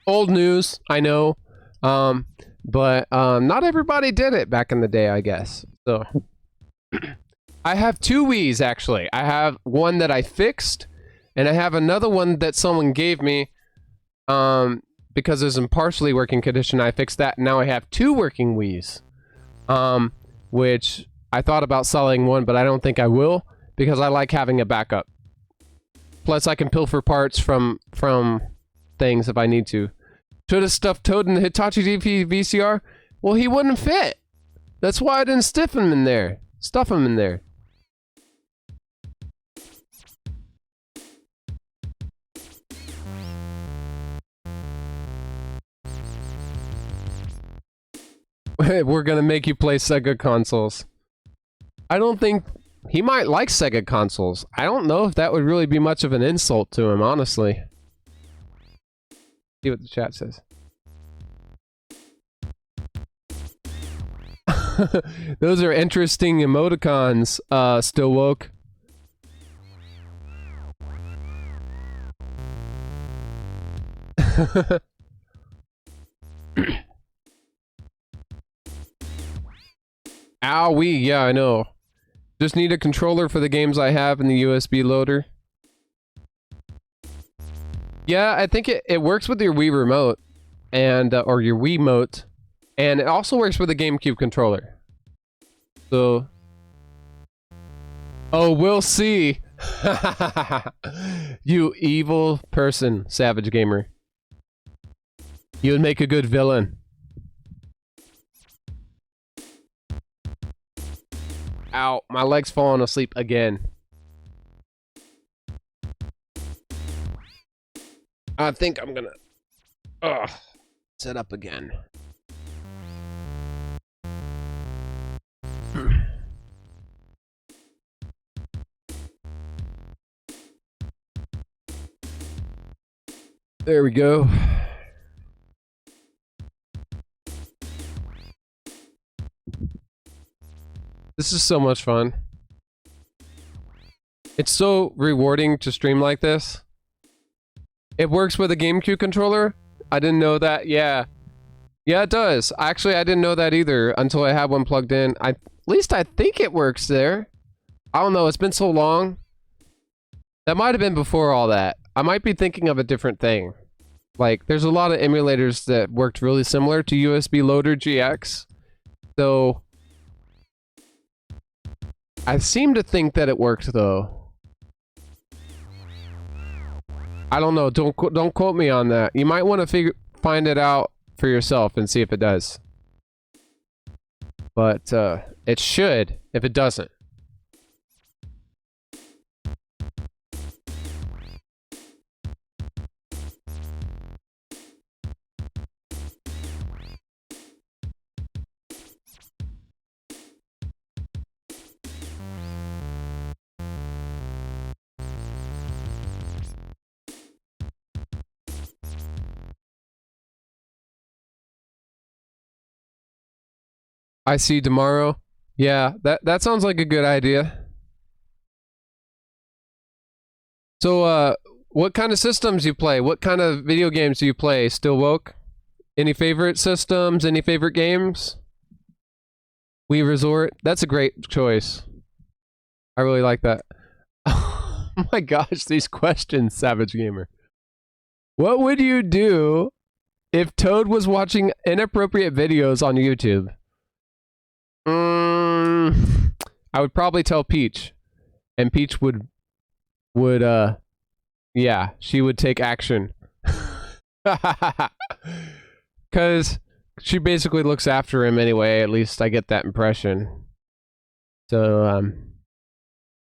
Old news, I know, but not everybody did it back in the day, I guess. So I have two Wiis, actually. I have one that I fixed, and I have another one that someone gave me because it's in partially working condition. I fixed that, and now I have two working Wiis, which I thought about selling one, but I don't think I will because I like having a backup. Plus, I can pilfer parts from things if I need to. Should have stuffed Toad in the Hitachi DP VCR? Well, he wouldn't fit. That's why I didn't stuff him in there. We're gonna make you play Sega consoles. I don't think... He might like Sega consoles. I don't know if that would really be much of an insult to him, honestly. See what the chat says. Those are interesting emoticons, Still Woke. Owie, yeah, I know. Just need a controller for the games I have in the USB loader. Yeah, I think it works with your Wii remote, and or your Wiimote, and it also works with a GameCube controller. So, oh, we'll see. You evil person, Savage Gamer. You would make a good villain. Ow, my leg's falling asleep again. I think I'm gonna set up again. There we go. This is so much fun. It's so rewarding to stream like this. It works with a GameCube controller? I didn't know that. Yeah. Yeah, it does. Actually, I didn't know that either until I had one plugged in. At least I think it works there. I don't know. It's been so long. That might have been before all that. I might be thinking of a different thing. Like, there's a lot of emulators that worked really similar to USB Loader GX. So... I seem to think that it worked, though. I don't know. Don't quote me on that. You might want to find it out for yourself and see if it does. But it should if it doesn't. I see you tomorrow. Yeah, that sounds like a good idea. So, what kind of systems you play? What kind of video games do you play? Still woke? Any favorite systems? Any favorite games? Wii Resort? That's a great choice. I really like that. Oh my gosh, these questions, Savage Gamer. What would you do if Toad was watching inappropriate videos on YouTube? I would probably tell Peach. And Peach would yeah, she would take action. Cause she basically looks after him anyway, at least I get that impression. So,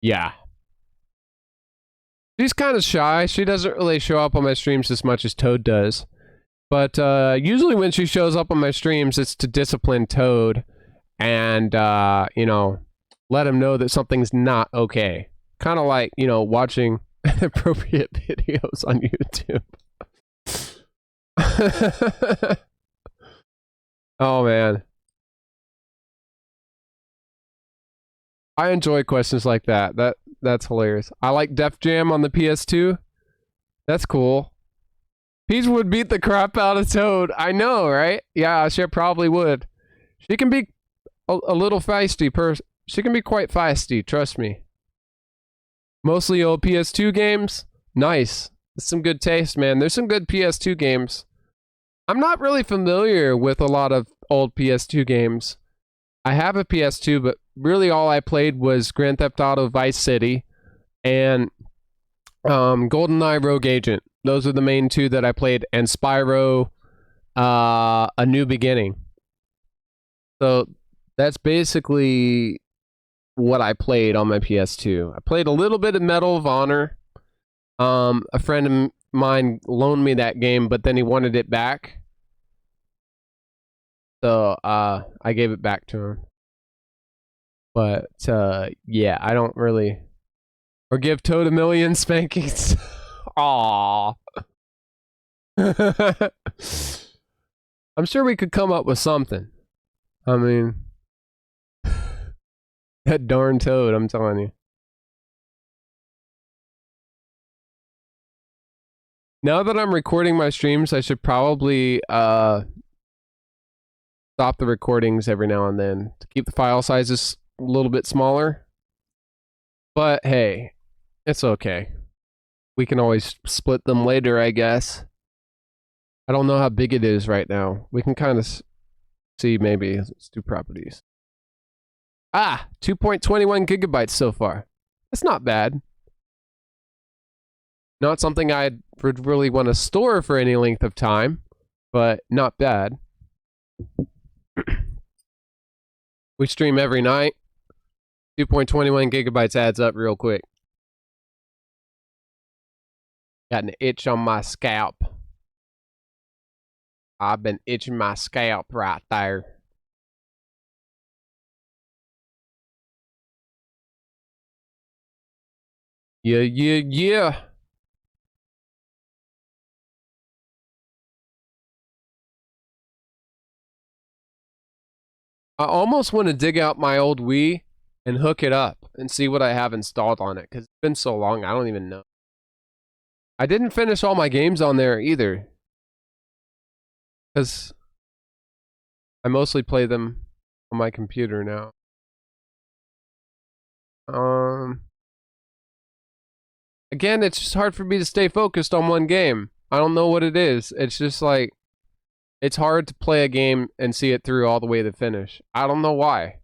yeah. She's kind of shy. She doesn't really show up on my streams as much as Toad does. But, usually when she shows up on my streams, it's to discipline Toad and, you know, let him know that something's not okay. Kind of like, you know, watching inappropriate videos on YouTube. Oh, man. I enjoy questions like that. That's hilarious. I like Def Jam on the PS2. That's cool. Peach would beat the crap out of Toad. I know, right? Yeah, she probably would. She can be a little feisty. She can be quite feisty, trust me. Mostly old PS2 games. Nice. That's some good taste, man. There's some good PS2 games. I'm not really familiar with a lot of old PS2 games. I have a PS2, but really all I played was Grand Theft Auto Vice City and GoldenEye Rogue Agent. Those are the main two that I played, and Spyro, A New Beginning. So that's basically what I played on my PS2. I played a little bit of Medal of Honor. A friend of mine loaned me that game, but then he wanted it back. So, I gave it back to him. But, yeah, I don't really... Or give Toad a million spankings. Aww. I'm sure we could come up with something. I mean... that darn Toad, I'm telling you. Now that I'm recording my streams, I should probably, stop the recordings every now and then to keep the file sizes a little bit smaller. But hey, it's okay. We can always split them later, I guess. I don't know how big it is right now. We can kind of see maybe. Let's do properties. Ah, 2.21 gigabytes so far. That's not bad. Not something I would really want to store for any length of time, but not bad. We stream every night. 2.21 gigabytes adds up real quick. Got an itch on my scalp. I've been itching my scalp right there. Yeah, yeah, yeah. I almost want to dig out my old Wii and hook it up and see what I have installed on it, because it's been so long, I don't even know. I didn't finish all my games on there either, because I mostly play them on my computer now. Again, it's just hard for me to stay focused on one game. I don't know what it is. It's just like, it's hard to play a game and see it through all the way to finish. I don't know why.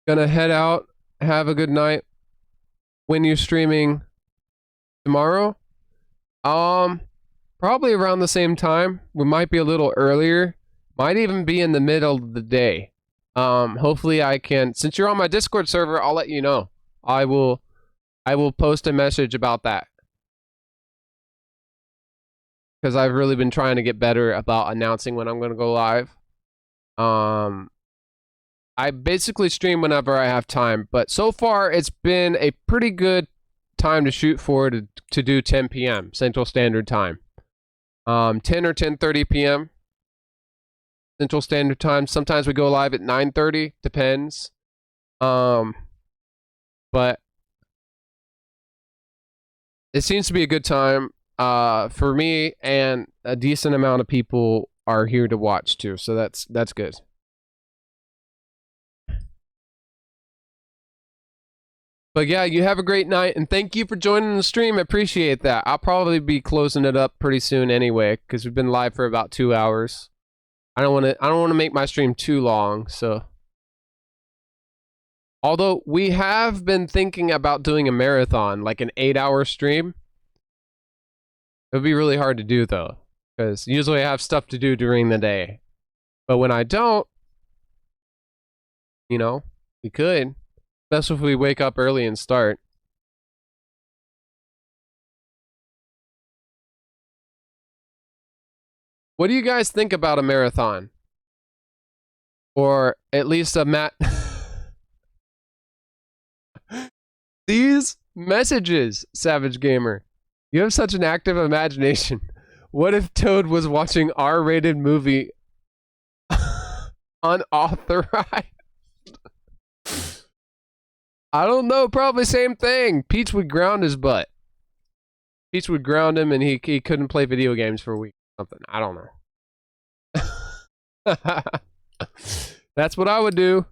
Gonna head out. Have a good night. When you're streaming tomorrow? Probably around the same time. We might be a little earlier. Might even be in the middle of the day. Hopefully I can, since you're on my Discord server, I'll let you know. I will post a message about that. Because I've really been trying to get better about announcing when I'm going to go live. I basically stream whenever I have time, but so far it's been a pretty good time to shoot for to do 10 p.m. Central Standard Time. 10 or 10:30 p.m. Central Standard Time. Sometimes we go live at 9:30, depends. But it seems to be a good time for me, and a decent amount of people are here to watch too, so that's good. But yeah, you have a great night, and thank you for joining the stream. I appreciate that. I'll probably be closing it up pretty soon anyway, because we've been live for about 2 hours. I don't want to make my stream too long, so. Although we have been thinking about doing a marathon, like an 8-hour stream. It would be really hard to do though, because usually I have stuff to do during the day. But when I don't, you know, we could. Especially if we wake up early and start. What do you guys think about a marathon? Or at least a These messages, Savage Gamer. You have such an active imagination. What if Toad was watching R-rated movie unauthorized? I don't know, probably same thing. Peach would ground his butt. Peach would ground him and he couldn't play video games for a week or something. I don't know. That's what I would do.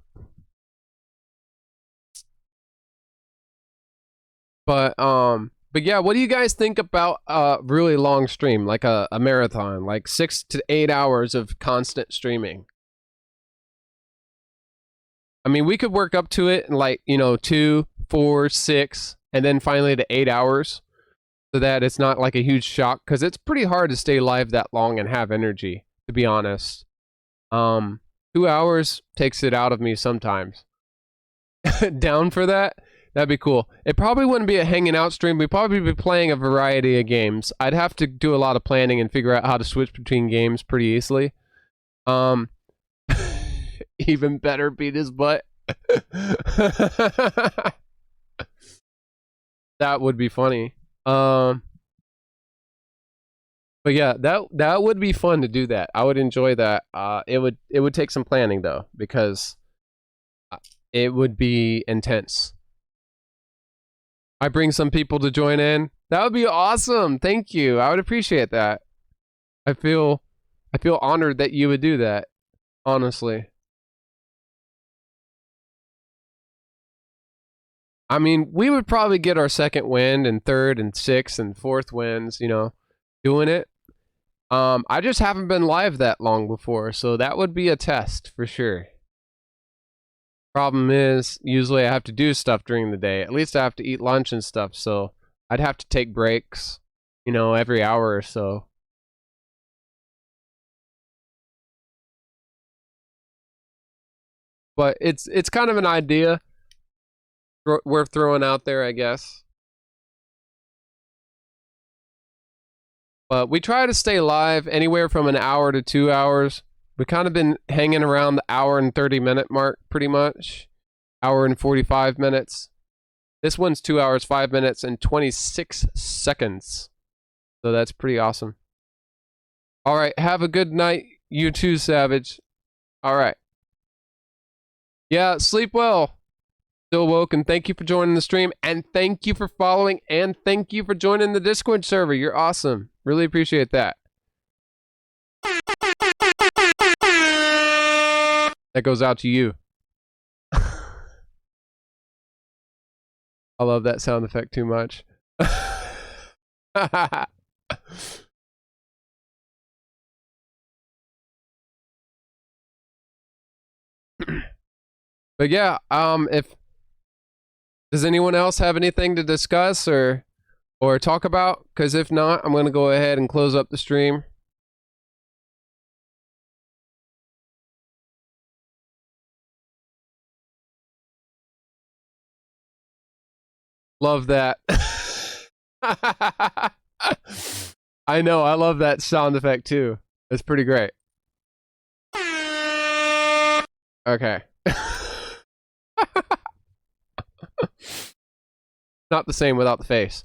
But yeah, what do you guys think about a really long stream, like a marathon, like 6 to 8 hours of constant streaming? I mean, we could work up to it in like, 2, 4, 6, and then finally to 8 hours, so that it's not like a huge shock, because it's pretty hard to stay live that long and have energy, to be honest. 2 hours takes it out of me sometimes. Down for that? That'd be cool. It probably wouldn't be a hanging out stream. We'd probably be playing a variety of games. I'd have to do a lot of planning and figure out how to switch between games pretty easily. Even better, beat his butt. That would be funny. But yeah, that would be fun to do that. I would enjoy that. It would take some planning though, because it would be intense. I bring some people to join in. That would be awesome. Thank you. I would appreciate that. I feel honored that you would do that. Honestly. I mean, we would probably get our second wind and third and sixth and fourth wins, doing it. I just haven't been live that long before, so that would be a test for sure. Problem is, usually I have to do stuff during the day. At least I have to eat lunch and stuff, so I'd have to take breaks, every hour or so. But it's kind of an idea worth throwing out there, I guess. But we try to stay live anywhere from an hour to 2 hours. We've kind of been hanging around the hour and 30-minute mark, pretty much. Hour and 45 minutes. This one's 2 hours, 5 minutes, and 26 seconds. So that's pretty awesome. All right, have a good night, you too, Savage. All right. Yeah, sleep well. Still woke, and thank you for joining the stream, and thank you for following, and thank you for joining the Discord server. You're awesome. Really appreciate that. That goes out to you. I love that sound effect too much. But yeah, does anyone else have anything to discuss or talk about? Because if not, I'm going to go ahead and close up the stream. Love that. I know, I love that sound effect too. It's pretty great. Okay. Not the same without the face.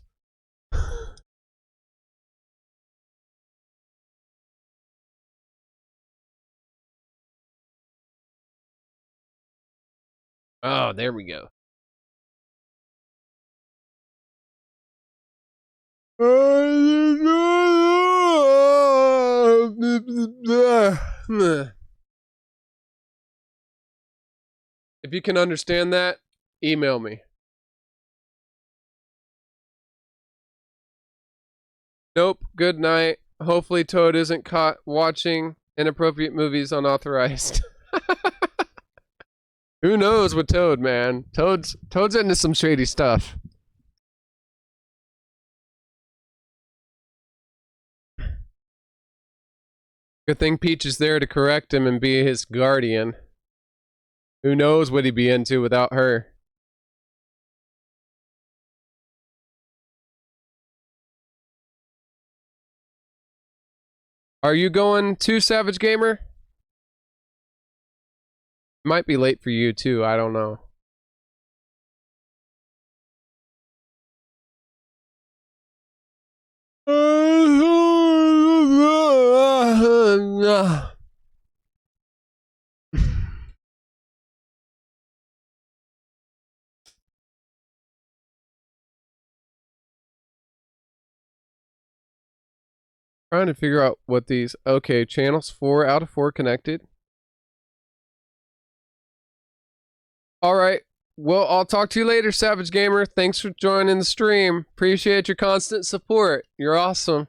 Oh, there we go. If you can understand that, email me. Nope, good night. Hopefully Toad isn't caught watching inappropriate movies unauthorized. Who knows with Toad, man? Toad's into some shady stuff. Good thing Peach is there to correct him and be his guardian. Who knows what he'd be into without her? Are you going to Savage Gamer? Might be late for you too, I don't know. Trying to figure out what these... Okay, channels 4 out of 4 connected. Alright, well, I'll talk to you later, Savage Gamer. Thanks for joining the stream. Appreciate your constant support. You're awesome.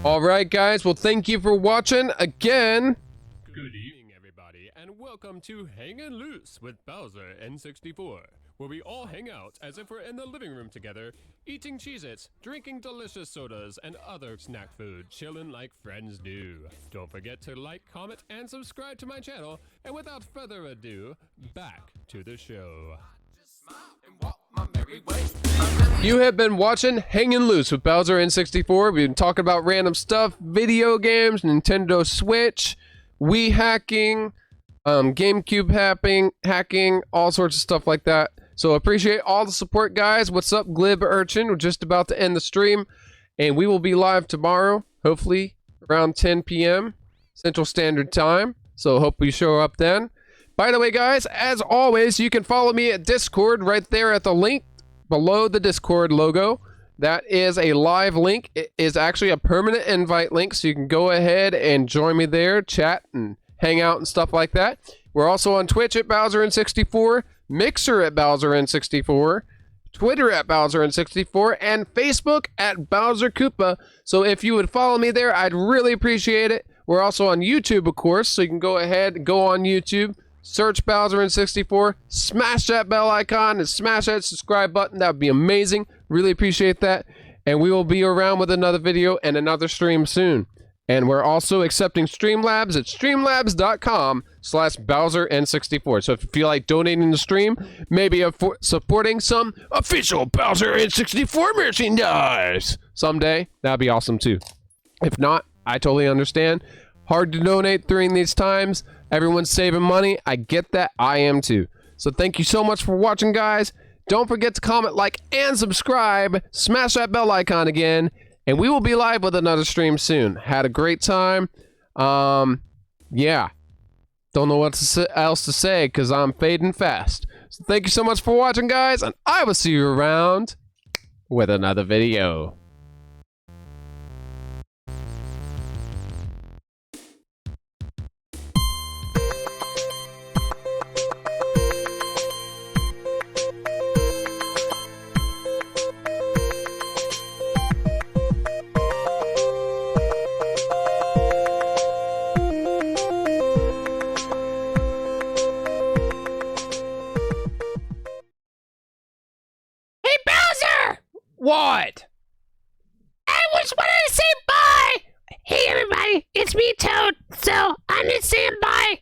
Alright, guys. Well, thank you for watching again. Good evening, everybody, and welcome to Hangin' Loose with BowserN64, where we all hang out as if we're in the living room together, eating Cheez-Its, drinking delicious sodas, and other snack food, chilling like friends do. Don't forget to like, comment, and subscribe to my channel, and without further ado, back to the show. You have been watching Hangin' Loose with BowserN64. We've been talking about random stuff, video games, Nintendo Switch, Wii hacking, GameCube hacking, all sorts of stuff like that. So appreciate all the support, guys. What's up, Glib Urchin? We're just about to end the stream, and we will be live tomorrow, hopefully around 10 p.m. Central Standard Time. So hope you show up then. By the way, guys, as always, you can follow me at Discord right there at the link below the Discord logo. That is a live link. It is actually a permanent invite link, so you can go ahead and join me there, chat and hang out and stuff like that. We're also on Twitch at BowserN64, Mixer at BowserN64, Twitter at BowserN64, and Facebook at Bowser Koopa. So if you would follow me there, I'd really appreciate it. We're also on YouTube, of course, so you can go ahead and go on YouTube, search BowserN64, smash that bell icon, and smash that subscribe button. That would be amazing. Really appreciate that. And we will be around with another video and another stream soon. And we're also accepting Streamlabs at streamlabs.com/BowserN64. So if you feel like donating the stream, maybe supporting some official BowserN64 merchandise someday, that'd be awesome too. If not, I totally understand. Hard to donate during these times. Everyone's saving money. I get that. I am too. So thank you so much for watching, guys. Don't forget to comment, like, and subscribe. Smash that bell icon again. And we will be live with another stream soon. Had a great time. Yeah. Don't know what else to say because I'm fading fast. So thank you so much for watching, guys. And I will see you around with another video. Hey, Bowser! What? I just wanted to say bye! Hey, everybody! everybody. It's me, Toad. So I'm just saying bye.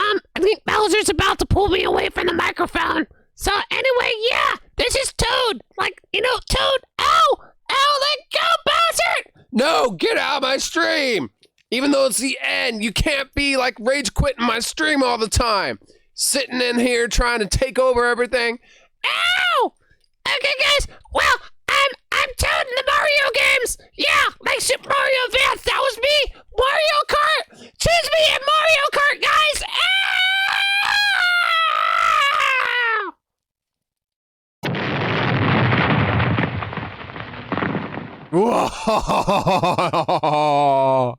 I think Bowser's about to pull me away from the microphone. So anyway, yeah, this is Toad. Like, you know, Toad. Ow! Ow, let go, Bowser! No, get out of my stream! Even though it's the end, you can't be like rage quitting my stream all the time. Sitting in here trying to take over everything. Ow! Okay, guys. Well, I'm Toad in the Mario games. Yeah, like Super Mario Advance. That was me. Mario Kart. Choose me in Mario Kart, guys. Ow! Whoa!